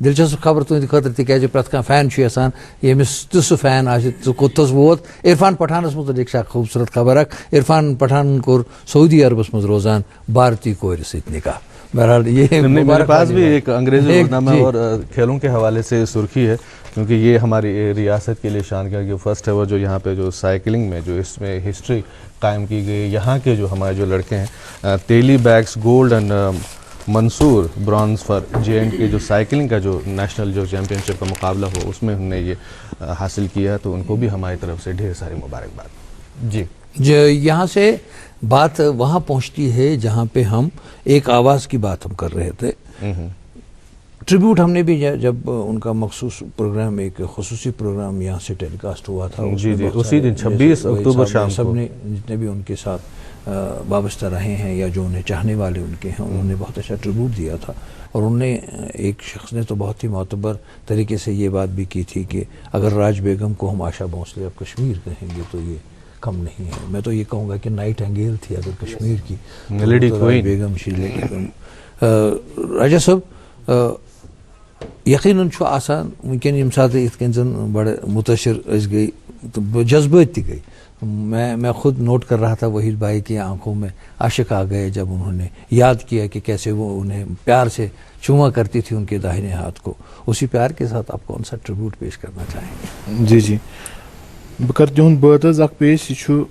दिलचस्प खबर तुंद खतर तक प्रत कह फैन यसान यमिस सह फैन कोतस वोत। इरफान पठानस मुतलिक खूबसूरत खबर इरफान पठान कोर सऊदी अरबस मज रोजान भारतीय कोर सहित निकाह। बहरहाल ये मेरे पास भी एक अंग्रेज़ी रोज़नामा और खेलों के हवाले से सुर्खी है, क्योंकि ये हमारी रियासत के लिए शान का फर्स्ट है वो जो यहाँ पे जो साइकिलिंग में जो इसमें हिस्ट्री कायम की गई। यहाँ के जो हमारे जो लड़के हैं Teli bags gold and Mansoor bronze for J&K जो साइकिलिंग का जो नेशनल जो चैम्पियनशिप का मुकाबला हो उसमें हमने ये हासिल किया, तो उनको भी हमारी तरफ से ढेर सारी मुबारकबाद। जी यहाँ से बात वहाँ पहुँचती है जहाँ पे हम एक आवाज़ की बात हम कर रहे थे। ट्रिब्यूट हमने भी जब उनका मखसूस प्रोग्राम एक खुसूसी प्रोग्राम यहाँ से टेलीकास्ट हुआ था जी उसी दिन 26 अक्टूबर शाम को सबने जितने भी उनके साथ वाबस्ता रहे हैं या जो उन्हें चाहने वाले उनके हैं उन्होंने बहुत अच्छा ट्रिब्यूट दिया था। और उनने एक शख्स ने तो बहुत ही मोतबर तरीके से ये बात भी की थी कि अगर राज बेगम को हम आशा भोंसले अब कश्मीर कहेंगे तो ये कम नहीं है। मैं तो ये कहूँगा कि नाइट एंगेल थी अगर कश्मीर की तो बेगम शीले राजा साहब यकीनन आसान वनकन यम साथ इत जन बड़े मुतासर गई तो जज्बात ती गई। मैं खुद नोट कर रहा था वहीद भाई की आंखों में आशिक आ गए जब उन्होंने याद किया कि कैसे वो उन्हें प्यार से चूमा करती थी उनके दाहिने हाथ को। उसी प्यार के साथ आप कौन सा ट्रिब्यूट पेश करना चाहेंगे? जी बह कर तुंद बात अख पेश यह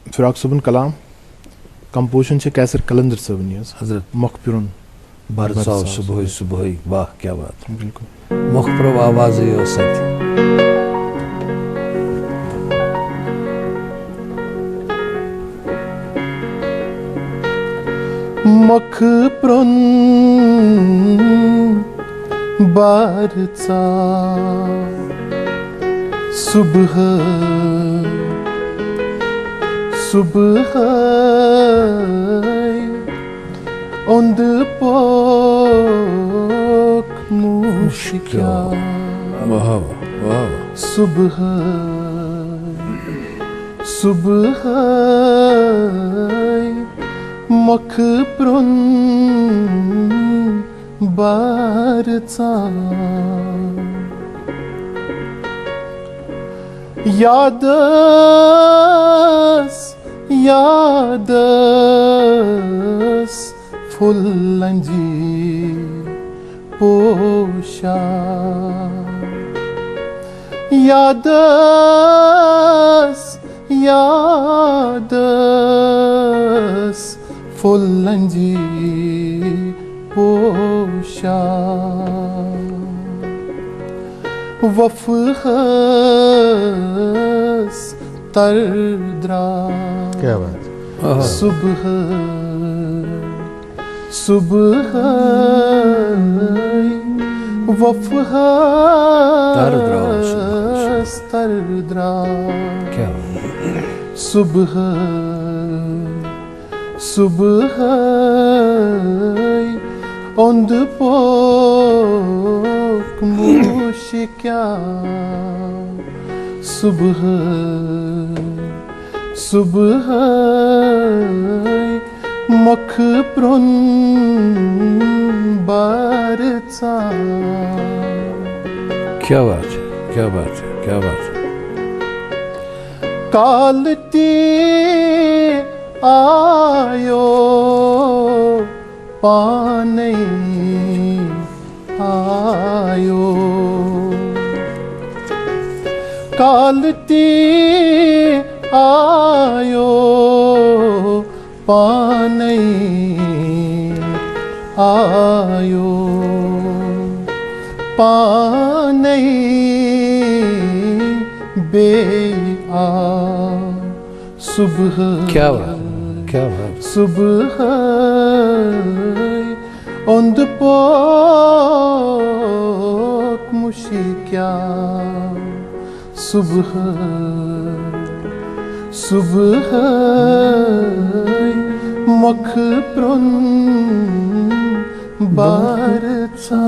फिराक सबन कलाम कंपोजिशन से कैसर कलंदर सबन हजरत मखपिरुन बरसाओ सुबह सुबह। वाह क्या बात। बिल्कुल मुखप्रभ आवाज़ और सत्य। मखप्रुन बारचा सुबह सुबह उन्द पोक मुश्किया सुबह सुबह मखप्रुन बारचा यादस यादस फुल्लंजी पोशा यादस यादस फुल्लंजी पोशा वफहस तर्द्रा क्या बात सुबह सुबह वफहस तर्द्रा क्या सुबह सुबह ond pok mushikya subh subh mokh prun barca क्या बात है क्या बात है क्या बात है kalti ayo पानी आयो कालती आयो पानी आयो पानी बे आ सुबह क्या बात क्या बात सुबह ond pok mushikya subh subh mokh prun barca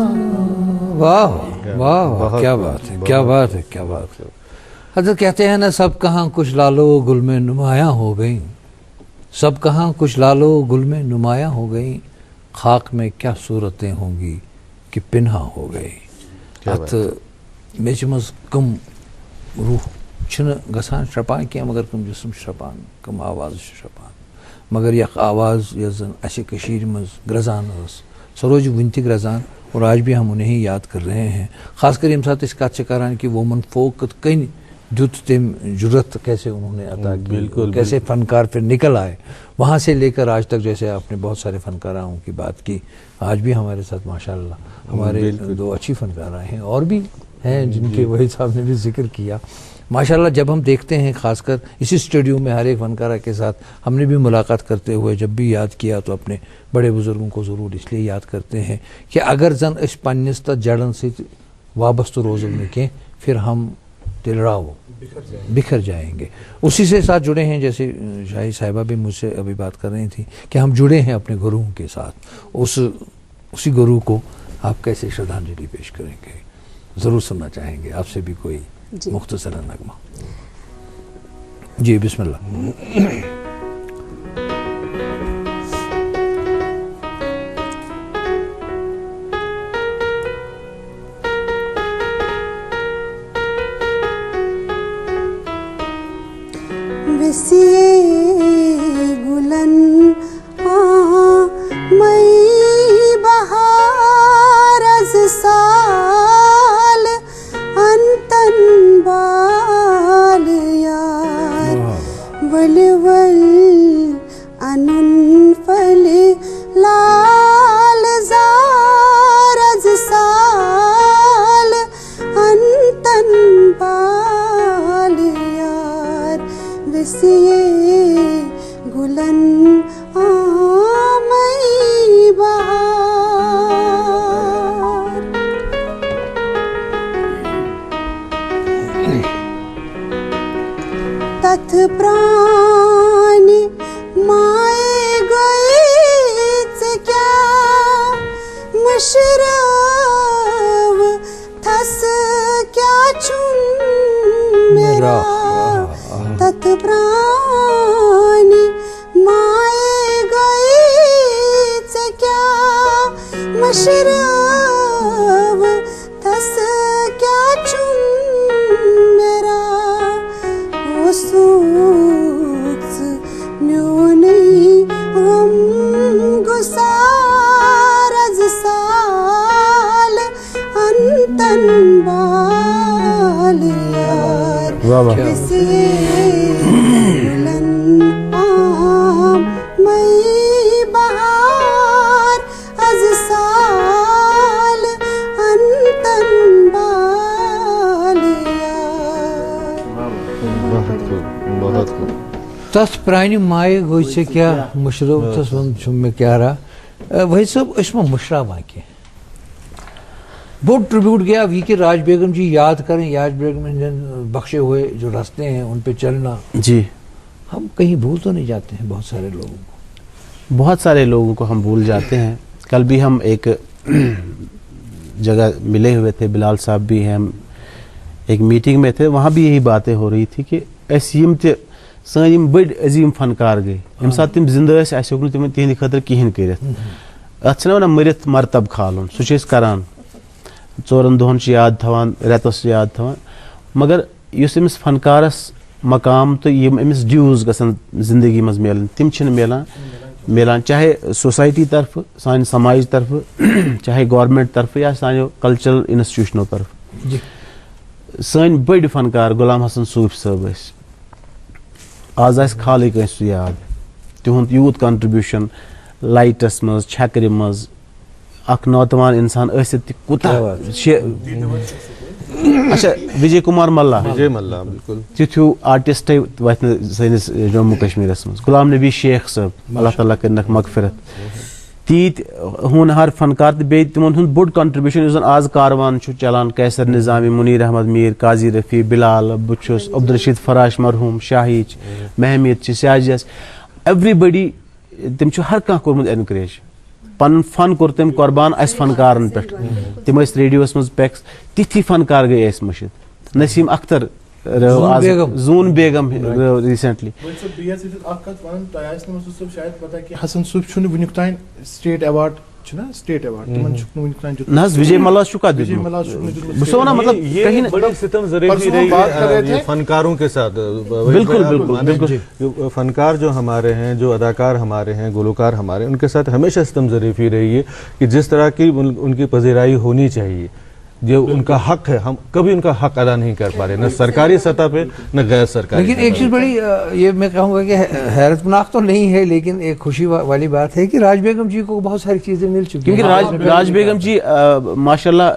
वाह वाह वाह क्या बात है क्या बात है क्या बात है हजरत कहते हैं ना सब कहाँ कुछ लालो गुल में नुमाया हो गई सब कहाँ कुछ लालो गुल में नुमाया हो गई खाक में क्या सूरतें होंगी कि पिन्हा हो गई अत मेच मज कम रूह छन गसान शपान की मगर कम जिस्म शपान कम आवाज़ शपान मगर यह आवाज़ यजन अशे कशीर मज ग्रजान सरोज विनती ग्रजान और आज भी हम उन्हें ही याद कर रहे हैं ख़ासकर यम साथ इस कत करान कि वो मन फोकत कई दुत तिम जुरत कैसे उन्होंने अता की बिल्कुल कैसे फनकार फिर निकल आए वहाँ से लेकर आज तक जैसे आपने बहुत सारे फनकारों की बात की आज भी हमारे साथ माशाल्लाह हमारे दो अच्छी फनकार हैं और भी हैं जिनके वही साहब ने भी जिक्र किया माशाल्लाह जब हम देखते हैं खासकर इसी स्टूडियो में हर एक फनकारा के साथ हमने भी मुलाकात करते हुए जब भी याद किया तो अपने बड़े बुजुर्गों को ज़रूर इसलिए याद करते हैं कि अगर जन इस पन्निस तक जड़न से वाबस्त रोज़ के फिर हम दिलराव बिखर जाएंगे उसी से साथ जुड़े हैं जैसे शाही साहिबा भी मुझसे अभी बात कर रही थी कि हम जुड़े हैं अपने गुरुओं के साथ उसी गुरु को आप कैसे श्रद्धांजलि पेश करेंगे ज़रूर सुनना चाहेंगे आपसे भी कोई मुख्तसर नगमा जी बिस्मिल्लाह विसिए गुलन मई बहार अज साल अंतन बाल यार वल वल अनुन फल लाल जार अज साल अंतन बाल यार विसिए गुलन आमई बहार तथ प्राणी माए गए क्या मुशरव थस क्या चुन मेरा तथ प्राणी माए गए क्या मशरव तस क्या चुम मेरा सूक्स म्यूनी हम गुसारज साल अंतन बाल यार किसी मिलन आम मई बहार अज साल अंतन बाल यार। बहुत खूब। तथ प्राणी माए गोई से क्या मुशरफ तस वन छुम में क्या रहा वही सब इसमें मुशरा वाक्य बहुत ट्रिब्यूट गया वी के राज बेगम जी याद करें याद बेगम ने बख्शे हुए जो रास्ते हैं उन पे चलना जी हम कहीं भूल तो नहीं जाते हैं बहुत सारे लोगों को बहुत सारे लोगों को हम भूल जाते हैं। कल भी हम एक जगह मिले हुए थे, बिलाल साहब भी हैं, हम एक मीटिंग में थे, वहाँ भी यही बातें हो रही थी कि यम त सन बड़ अजीम फनकार गई यम सात तम जिंदा तम तिहंद खतर कहें कर वन मरित मरतब खालन सह करान 4 दोहन याद थवान रेतस याद थवान मगर युस अमिस फनकारस मकाम तो यम अमिस ड्यूज गसन जिंदगी मज मिलन तिम मिलान चाहे सोसाइटी तरफ सान समाज तरफ चाहे गवर्नमेंट तरफ या सानो कल्चरल इंस्टीट्यूशनों तरफ सन बड़ फनकार गुलाम हसन सूफी साहब आज खाली कस याद तिहुंद यूत कंट्रीब्यूशन लाइटस मज छकरे मज अख नौजवान इंसान कुता अच्छा विजय कुमार मल्ला बिल्कुल तिथ्यू आर्टिस्ट वथ सैनिस जम्मू कश्मीरस मज गुलाम नबी शेख साहब अल्लाह ताला करनक मगफिरत तीत होनहार फनकार बे तिमन हुंद बोड कंट्रीब्यूशन आज कारवान चलान कैसर निजामी मुनीर अहमद मीर काजी रफ़ी बिलाल बुछुस अब्दुलरशीद फराश मरहूम शाहिच महमीद सियाजस एवरीबडी तिम हर कह कोर्मुत एनकरेज पन फन कोर तम कुर्बान अस फनकारन पे तिम रेडियोस मज पैक्स तिथि फनकार गई मशिद नसीम अख्तर जून बेगम रिसेंटली हसन सूफ वुनिक तान स्टेट अवार्ड स्टेट अवार्ड विजय मल्ला मतलब ये बड़ी सितम ज़रीफ़ी रही है फनकारों के साथ। बिल्कुल बिल्कुल बिल्कुल फनकार जो हमारे हैं, जो अदाकार हमारे हैं, गुलकार हमारे, उनके साथ हमेशा सितम ज़रीफ़ी रही है कि जिस तरह की उनकी पज़ीराई होनी चाहिए, जो उनका हक है, हम कभी उनका हक अदा नहीं कर पा रहे, न सरकारी सतह पे न गैर सरकारी। लेकिन एक चीज़ बड़ी ये मैं कहूँगा कि हैरतनाक तो नहीं है, लेकिन एक खुशी वाली बात है कि राज बेगम जी को बहुत सारी चीज़ें मिल चुकी हैं। क्योंकि राज बेगम जी माशाल्लाह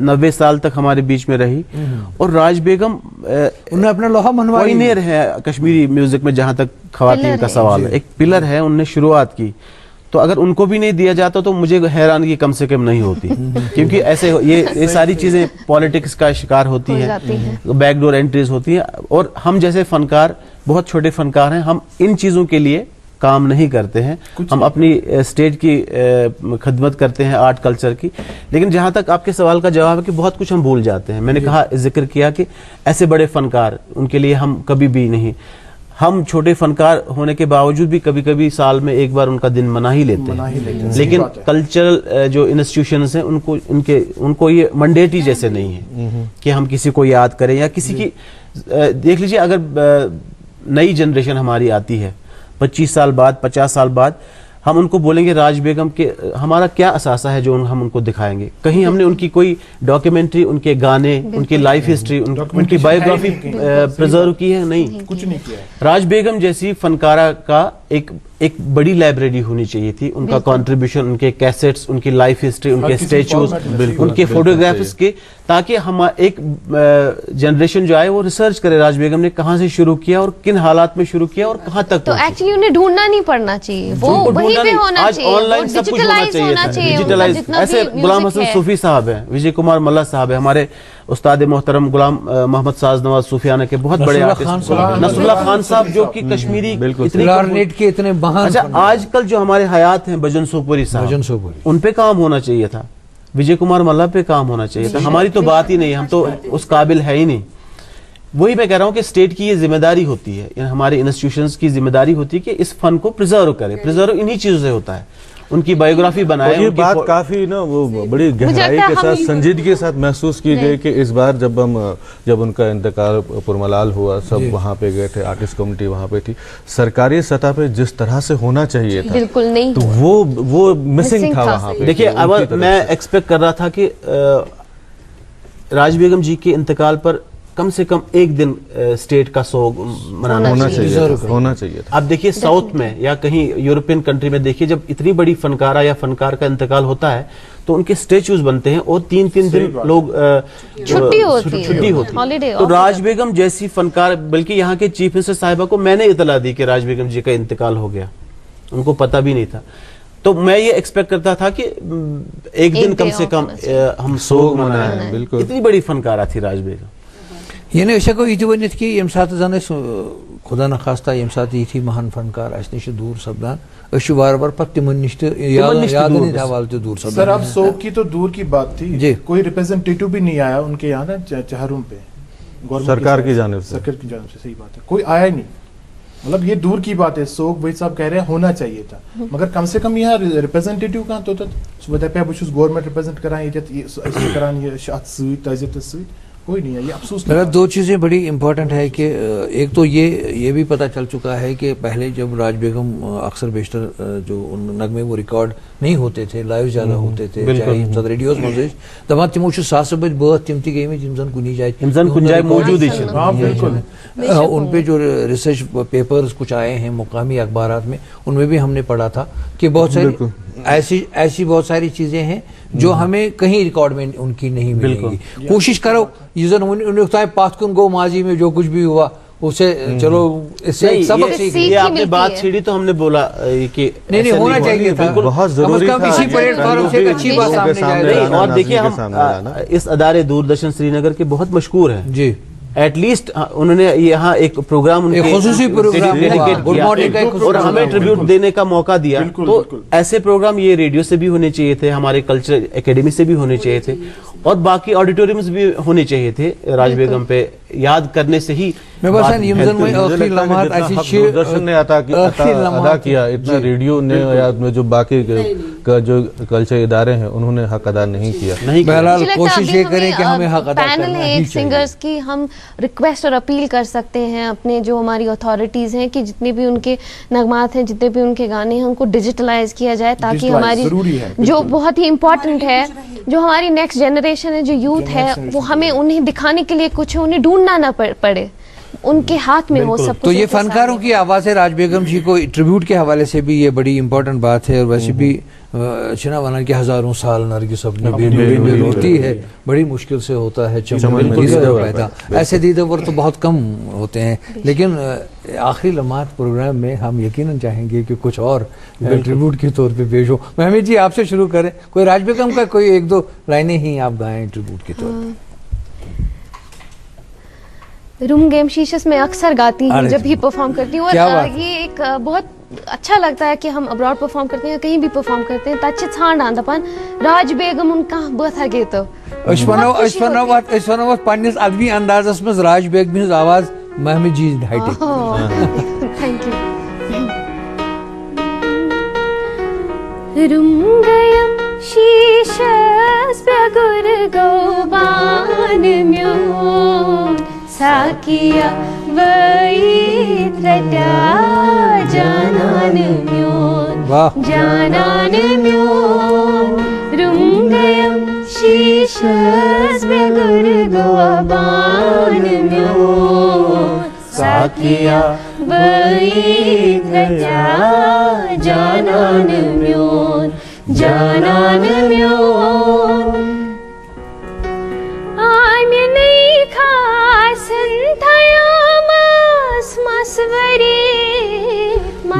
90 साल तक हमारे बीच में रही और राज बेगम उन्हें अपना लोहा मनवाया है कश्मीरी म्यूजिक में, जहाँ तक खवातीन का सवाल है, एक पिलर है, उनने शुरुआत की। तो अगर उनको भी नहीं दिया जाता तो मुझे हैरानगी कम से कम नहीं होती क्योंकि ऐसे ये सारी चीज़ें पॉलिटिक्स का शिकार होती हैं, बैकडोर एंट्रीज होती हैं और हम जैसे फनकार बहुत छोटे फनकार हैं, हम इन चीज़ों के लिए काम नहीं करते हैं, हम अपनी स्टेट की खिदमत करते हैं, आर्ट कल्चर की। लेकिन जहाँ तक आपके सवाल का जवाब है कि बहुत कुछ हम भूल जाते हैं। मैंने कहा, जिक्र किया कि ऐसे बड़े फनकार, उनके लिए हम कभी भी नहीं, हम छोटे फनकार होने के बावजूद भी कभी कभी साल में एक बार उनका दिन मना ही लेते हैं। लेकिन कल्चरल जो इंस्टीट्यूशंस हैं उनको ये मंडेटरी जैसे नहीं है कि हम किसी को याद करें या किसी की। देख लीजिए, अगर नई जनरेशन हमारी आती है 25 साल बाद, 50 साल बाद, हम उनको बोलेंगे राज बेगम के, हमारा क्या असासा है जो हम उनको दिखाएंगे? कहीं हमने उनकी कोई डॉक्यूमेंट्री, उनके गाने, उनकी लाइफ हिस्ट्री, उनकी बायोग्राफी प्रिजर्व की है? नहीं, कुछ नहीं किया। राज बेगम जैसी फनकारा का एक बड़ी लाइब्रेरी होनी चाहिए थी, उनका कंट्रीब्यूशन, उनके कैसेट्स, उनकी लाइफ हिस्ट्री, उनके स्टैचूज, उनके फोटोग्राफ्स के, ताकि हम एक जनरेशन जो आए वो रिसर्च करे राज बेगम ने कहाँ से शुरू किया और किन हालात में शुरू किया और कहाँ तक। तो एक्चुअली उन्हें ढूंढना नहीं पड़ना चाहिए, वो वहीं पे होना चाहिए, ऑनलाइन सब कुछ होना चाहिए, डिजिटलाइज। ऐसे गुलाम हसन सूफी साहब हैं, विजय कुमार मल्ला साहब है, हमारे उस्ताद मोहतरम गुलाम मोहम्मद साज नवाज सूफियाना के बहुत बड़े आर्टिस्ट, नसरुल्लाह खान साहब जो कि कश्मीरी इतने महान। अच्छा, आजकल जो हमारे हयात हैं, भजन सोपुरी साहब, उन पे काम होना चाहिए था, विजय कुमार मल्ला पे काम होना चाहिए था। हमारी तो बात ही नहीं, हम तो उस काबिल है ही नहीं। वही मैं कह रहा हूँ कि स्टेट की ये जिम्मेदारी होती है, हमारे इंस्टीट्यूशंस की जिम्मेदारी होती है कि इस फन को प्रिजर्व करें। प्रिजर्व इन्हीं चीजों से होता है, उनकी बायोग्राफी बनाए। और ये बात काफी ना वो बड़ी गहराई के साथ, संजीदगी के साथ महसूस की गई कि इस बार जब उनका इंतकाल पुरमलाल हुआ, सब वहाँ पे गए थे, आर्टिस्ट कम्युनिटी वहाँ पे थी, सरकारी सतह पे जिस तरह से होना चाहिए था बिल्कुल नहीं, तो वो मिसिंग था वहाँ पे। देखिए अब मैं एक्सपेक्ट कर रहा था कि राज बेगम जी के इंतकाल पर कम से कम एक दिन स्टेट का सोग मनाना होना चाहिए था। आप देखिए साउथ में या कहीं यूरोपियन कंट्री में देखिए, जब इतनी बड़ी फनकारा या फनकार का इंतकाल होता है तो उनके स्टेच्यूज बनते हैं और 3-3 दिन लोग छुट्टी होती है। तो राज बेगम जैसी फनकार, बल्कि यहाँ के चीफ मिनिस्टर साहिबा को मैंने इतला दी कि राज बेगम जी का इंतकाल हो गया, उनको पता भी नहीं था। तो मैं ये एक्सपेक्ट करता था कि एक दिन कम से कम हम सोग मनाएं। बिल्कुल, इतनी बड़ी फनकारा थी राज बेगम। यानी ऐसा कोई यह वन कि यम सात जन खुदा न खास्ता यम सात ये महान फनकार अस नश दूर सपदान, वार वार पत तिमन निश याद हवाल तो दूर सपदान। सर अब सोग की तो दूर की बात थी, कोई रिप्रेजेंटेटिव भी नहीं आया उनके यहाँ ना चहरों पे, सरकार की जानिब से। सही बात है, कोई आया नहीं। मतलब ये दूर की बात है, सोग भाई साहब कह रहे हैं होना चाहिए था, मगर कम से कम यहाँ रिप्रेजेंटेटिव कहाँ तो गवर्नमेंट रिप्रेजेंट करान ये कोई नहीं है। ये अफसोस मगर दो चीज़ें बड़ी इम्पोर्टेंट है कि एक तो ये भी पता चल चुका है कि पहले जब राज बेगम अक्सर बेशतर जो नगमे वो रिकॉर्ड नहीं होते थे, लाइव ज़्यादा होते थे, चाहे रेडियोस मजे दपा तमो बात तम गई जिमजन कुनी जाए मौजूद उन पे जो रिसर्च पेपर्स कुछ आए हैं मुकामी अखबारात में, उनमें भी हमने पढ़ा था कि बहुत सारी ऐसी बहुत सारी चीजें हैं जो हमें कहीं रिकॉर्ड में उनकी नहीं मिलेगी। कोशिश करो पाथ कुन गो माजी में जो कुछ भी हुआ उसे चलो इससे सबक सीख। ये आपने बात छेड़ी तो हमने बोला कि नहीं होना चाहिए था, बहुत जरूरी था। इसी प्लेटफॉर्म से अच्छी बात सामने जाए। और देखिए हम इस अदारे दूरदर्शन श्रीनगर के बहुत मशहूर हैं जी, एटलीस्ट उन्होंने यहाँ एक प्रोग्राम और हमें ट्रिब्यूट देने का मौका दिया। तो ऐसे प्रोग्राम ये रेडियो से भी होने चाहिए थे, हमारे कल्चर एकेडमी से भी होने चाहिए थे, और बाकी ऑडिटोरियम्स भी होने चाहिए थे। राज बेगम पे याद करने से ही दूरदर्शन ने अदा किया, इतना रेडियो ने या जो बाकी जो कल्चर इदारे हैं उन्होंने हक अदा नहीं किया। बहरहाल कोशिश ये करें कि हमें हक अदा करना ही चाहिए। सिंगर्स की हम रिक्वेस्ट और अपील कर सकते हैं अपने जो हमारी अथॉरिटीज हैं कि जितने भी उनके नगमात हैं, जितने भी उनके गाने हैं, उनको डिजिटलाइज किया जाए ताकि हमारी जो बहुत ही इम्पोर्टेंट है, जो हमारी नेक्स्ट जनरेशन है, जो यूथ है, वो हमें उन्हें दिखाने के लिए कुछ उन्हें ढूंढना ना पड़े, उनके हाथ में हो सब कुछ। तो ये फनकारों की आवाज़ है, राज बेगम जी को ट्रिब्यूट के हवाले से भी ये बड़ी इंपॉर्टेंट बात है। और वैसे भी चिना वना के हजारों साल नरगिस अपने बेबी होती है, बड़ी मुश्किल से होता है पैदा। ऐसे दीदावर तो बहुत कम होते हैं, लेकिन आखिरी लम्हात प्रोग्राम में हम यकीनन चाहेंगे कि कुछ और ट्रिब्यूट के तौर पे पेश हो। महमूद जी आपसे शुरू करें, कोई राज बेगम का कोई एक दो लाइनें ही आप गाएं ट्रिब्यूट के तौर पर। रूम गेम शीशस में अक्सर गाती हूँ जब भी परफॉर्म करती हूँ, और ये एक बहुत अच्छा लगता है कि हम अब्रॉड परफॉर्म करते हैं, कहीं भी परफॉर्म करते हैं, तच छान दपान राज बेगम उनका बथा गे तो पन्निस अदबी अंदाजस में राज बेगम हिंज आवाज महमूद जी हाइटेक। Thank you. रूम गयम शीशस पे गुर गौबान म्योन साकिया वईत रटा जानन म्योन रुंगयम शीशस बेगुर गोबान म्योन साकिया वईत रटा जानन म्योन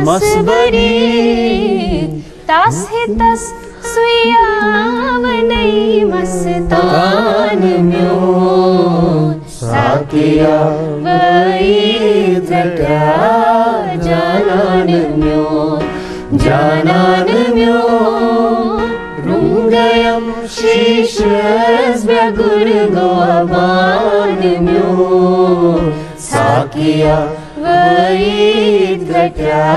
मसबरी तास है तस सुयावनई मस्तान म्योन साकिया वईत रटा जानन म्योन रुंगयम शीशस बेगुर गोबान म्योन साकिया वईत रटा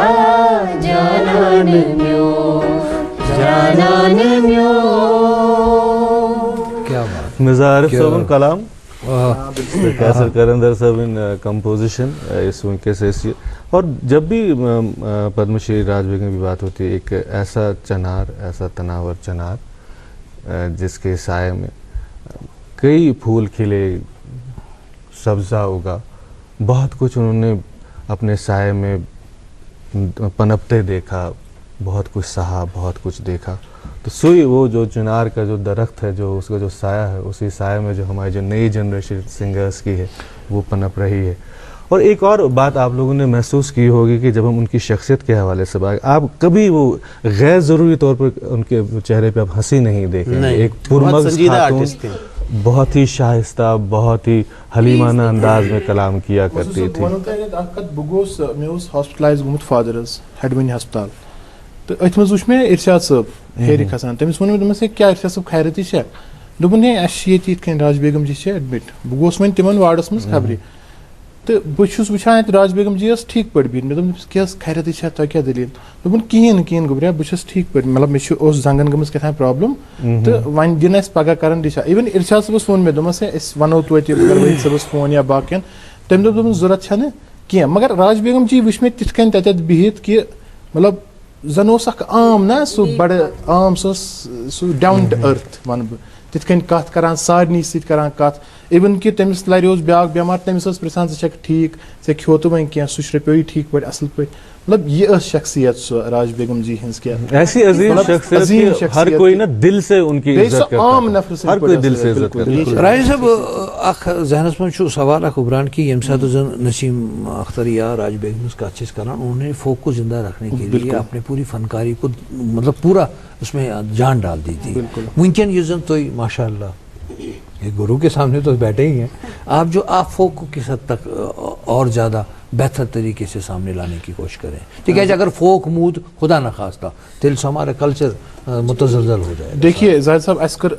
जानन म्योन जानन म्यो क्या बात. Nizar Arif क्या- Saban Kalam, वाह. कैसर करंदर साहब इन कंपोजिशन इस उनके से और जब भी पद्मश्री राज बेगम की बात होती है, एक ऐसा चनार, ऐसा तनावर चनार जिसके साए में कई फूल खिले, सब्जा उगा, बहुत कुछ उन्होंने अपने साए में पनपते देखा, बहुत कुछ सहा, बहुत कुछ देखा. तो सुई वो जो चिनार का जो दरख्त है, जो उसका जो साया है, उसी साया में जो हमारी जो नई जनरेशन सिंगर्स की है वो पनप रही है. और एक और बात आप लोगों ने महसूस की होगी कि जब हम उनकी शख्सियत के हवाले से बात, आप कभी वो गैर ज़रूरी तौर पर उनके चेहरे पे आप हंसी नहीं देखेंगे. एक पुरमग्ज खातून, बहुत ही शाइस्ता, बहुत ही हलीमाना अंदाज में कलाम किया करती थी. हॉस्पिटलाइज गुमुत फादरस हेडविन हस्पताल तो अथ मज मे इरशाद साहब हेर खसान तमिस वो दोपस क्या इरशाद साहब खैरती है दोपन हे ये राज बेगम जी एडमिट बह गोस वन तिमन वार्डस मज खबरी तो बहुत वुचान राज बेगम जी ठीक पे बिहत मे दोपस क्या खैरती है तुम क्या दलील दोपन कहें गोबरिया बहुत ठीक पे मतलब मे जंगन गम क्या प्रॉब्लम तो वन दिन पगह कर डिशा इवन इरशाद साहबस वो मे दोपस वनो तोत वहीद साहबस फोन या बाकियन तम दोपन जरूरत कह मगर राज बेगम जी वुच मे तिथ तत बिहत कि मतलब जन आम ना सह बड़ आम सह डाउन टू अर्थ वन बह तिथ कत कर सारनी सर कत इवन कि तमिस लर ब्या बेमार तमिस पृछान े ठीक ऐ खो तो वह सह रपो ठीक पे असल पे मतलब ये शख्सियत सह राज बेगम जी हज क्या ऐसी अजीम शख्सियत कि हर कोई ना दिल से उनकी इज्जत करता है. आम नफर हर कोई दिल से इज्जत करता है. राय साहब अख जहनस मन सवाल अख उबरान की यम साथ जन नसीम अख्तर या राज बेगम का अच्छे करान उन्होंने फोक को जिंदा रखने के लिए अपने पूरी फनकारी को मतलब पूरा उसमें जान डाल दी थी. मुमकिन ये जन तो माशाअल्लाह ये गुरु के सामने तो बैठे ही हैं आप, जो आप फोक को किस हद तक और ज़्यादा बेहतर तरीके से सामने लाने की कोशिश करें. ठीक है, अगर फोक मूद खुदा न खास्ता तिल से हमारा कल्चर मुतज़लज़ल हो जाए. देखिए जाहिद साहब अस कर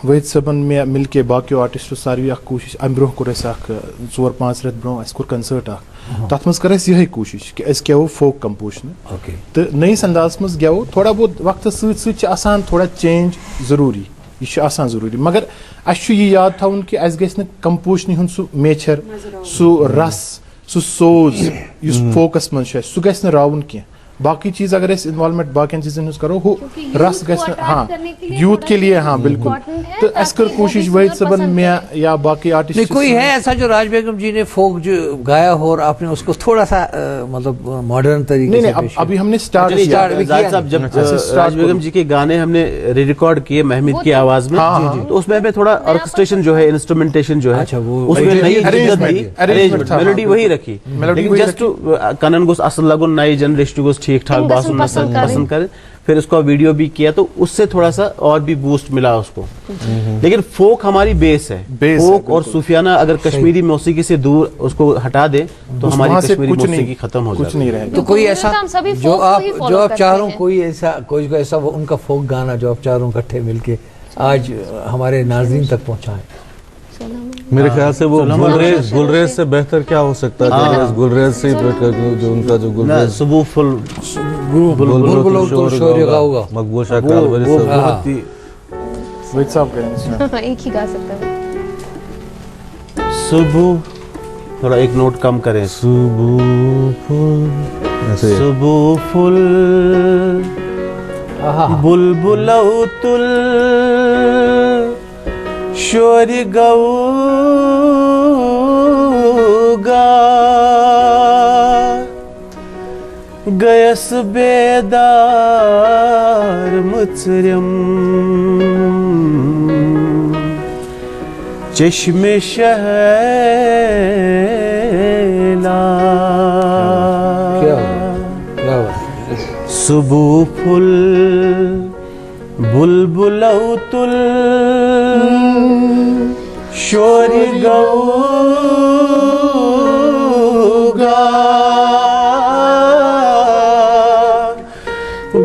वहीद साहबन में मिल के बाकी आर्टिस्टों सारी कोशिश अम ब्रोह कोर 4-5 रेत ब्रोह कोर कंसर्ट तथ मज कर यही कोशिश कि गेवो फोक कंपोजिशन तो नईस अंदाज मज गेवो थोड़ा बहुत वक्त ससान थोड़ा चेंज जरूरी यह जरूरी मगर अस यह याद थवन कि अस गि कंपोजिशन हूं सह मेचर सह रस सह सोज इस फोकस मन सह गि रावन की बाकी चीज अगर इन्वॉल्वमेंट बाकी चीजन करो हो रस ग हाँ यूथ के लिए हाँ बिल्कुल तो अस कर कोशिश वहीद साहबन में या बाकी आर्टिस्ट कोई है ऐसा जो राज बेगम जी ने फोक जो गाया हो और आपने उसको थोड़ा सा मतलब मॉडर्न तरीके से नहीं अभी हमने स्टार्ट किया. जब राज बेगम जी के गाने हमने रिकॉर्ड किए महमूद की आवाज में तो उसमें हमें थोड़ा ऑर्केस्ट्रेशन जो है इंस्ट्रूमेंटेशन जो है उसमें नई मेलोडी वही रखी लेकिन जस्ट कनन गोस असल लगन नई जनरेशन गोस ठीक ठाक बासुन पसंद करें फिर उसका वीडियो भी किया तो उससे थोड़ा सा और भी बूस्ट मिला उसको. लेकिन फोक हमारी बेस है. फोक और सूफियाना अगर कश्मीरी मौसीकी से दूर उसको हटा दे तो हमारी कश्मीरी मौसीकी खत्म हो जाती है. तो कोई ऐसा जो आप चारों कोई ऐसा उनका फोक गाना जो आप चारों इकट्ठे मिलके आज हमारे नाज़रीन तक पहुंचाएं. मेरे ख्याल से वो गुलरेज से बेहतर क्या हो सकता है. गुलरेज से जो उनका जो गुलरेज सुबह फुल होगा मकबूल शाह कालवरी साहब एक ही गा सकता है. सुबह थोड़ा एक नोट कम करें. सुबह फुल बुलबुल तुल शोर गऊगा गयस बेदार मुचरम चश्मे शहला सुबह फुल बुलबुल तुल शोर गऊगा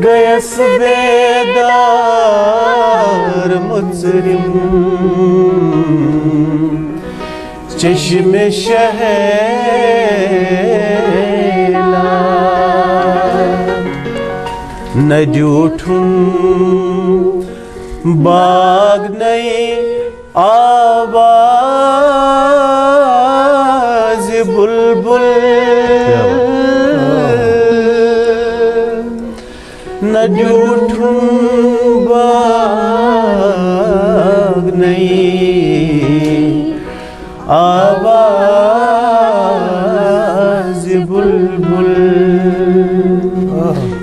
गयस बेदार मुचरिम चश्मे शहला न जूठूं बाग नहीं आवाज बुलबुल न जूठूं बाग नहीं आवाज बुलबुल।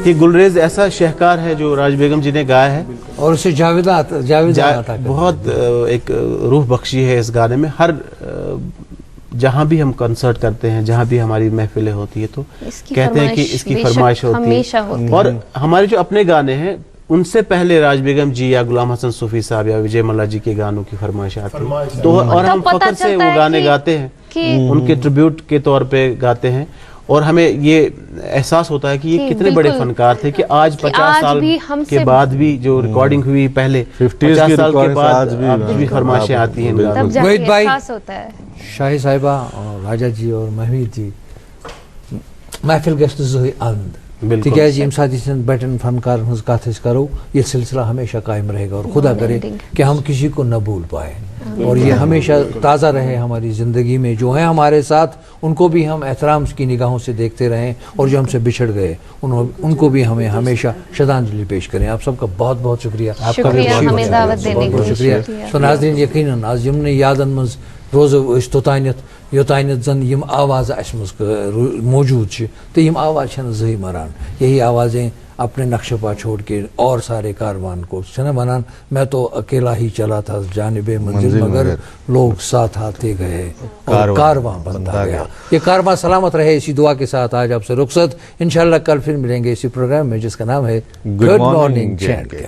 ये गुलरेज ऐसा शहकार है जो राज बेगम जी ने गाया है और उसे जावेदा बहुत एक रूह बख्शी है इस गाने में। हर जहाँ भी हम कंसर्ट करते हैं, जहाँ भी हमारी महफिलें होती है तो कहते हैं कि इसकी फरमाइश होती है। और हमारे जो अपने गाने हैं उनसे पहले राज बेगम जी या गुलाम हसन सूफी साहब या विजय मल्ला जी के गानों की फरमाइश आती है तो और हम फख्र से वो गाने गाते हैं, उनके ट्रिब्यूट के तौर पे गाते हैं। और हमें ये एहसास होता है कि ये कितने बड़े फनकार थे कि आज 50 साल के बाद भी जो रिकॉर्डिंग हुई पहले 50 साल के बाद भी फरमाइशें आती हैं। वहीद भाई, शाही साहिबा और राजा जी और महमीद जी महफिल गश्त ज़ोही अंद تکیازِ ییٚمہِ ساتہٕ یِتھٮ۪ن بَٹٮ۪ن فنکارن ہٕنٛز کتھ أسۍ کرو یہ سلسلہ ہمیشہ قائم رہے گا اور خدا کرے کہ ہم کسی کو نہ بھول پائیں اور یہ ہمیشہ تازہ رہے ہماری زندگی میں۔ جو ہیں ہمارے ساتھ ان کو بھی ہم احترام کی نگاہوں سے دیکھتے رہیں اور جو ہم سے بچھڑ گئے ان کو بھی ہمیں ہمیشہ شرਧਾਂجلی پیش کریں۔ آپ سب کا بہت بہت شکریہ، آپ کا بھی بہت بہت شکریہ۔ تو ناظرین یقیناً آج یِمنٕے یادن منٛز روزو أسۍ توٚتانٮ۪تھ یوٚتانٮ۪تھ زن یم آواز اسہِ منٛز موجود چھِ تہٕ یم آواز چھنہٕ زٕہٕے مران۔ یہی آوازیں اپنے نقش پا چھوڑ کے اور سارے کاروان کو چھنہ ونان میں تو اکیلا ہی چلا تھا جانب منزل مگر لوگ ساتھ آتے گئے اور کارواں بنتا گیا۔ یہ کارواں سلامت رہے، اسی دعا کے ساتھ آج آپ سے رخصت۔ انشاءاللہ کل پھر ملیں گے اسی پروگرام میں جس کا نام ہے گڈ مارننگ جے اینڈ کے۔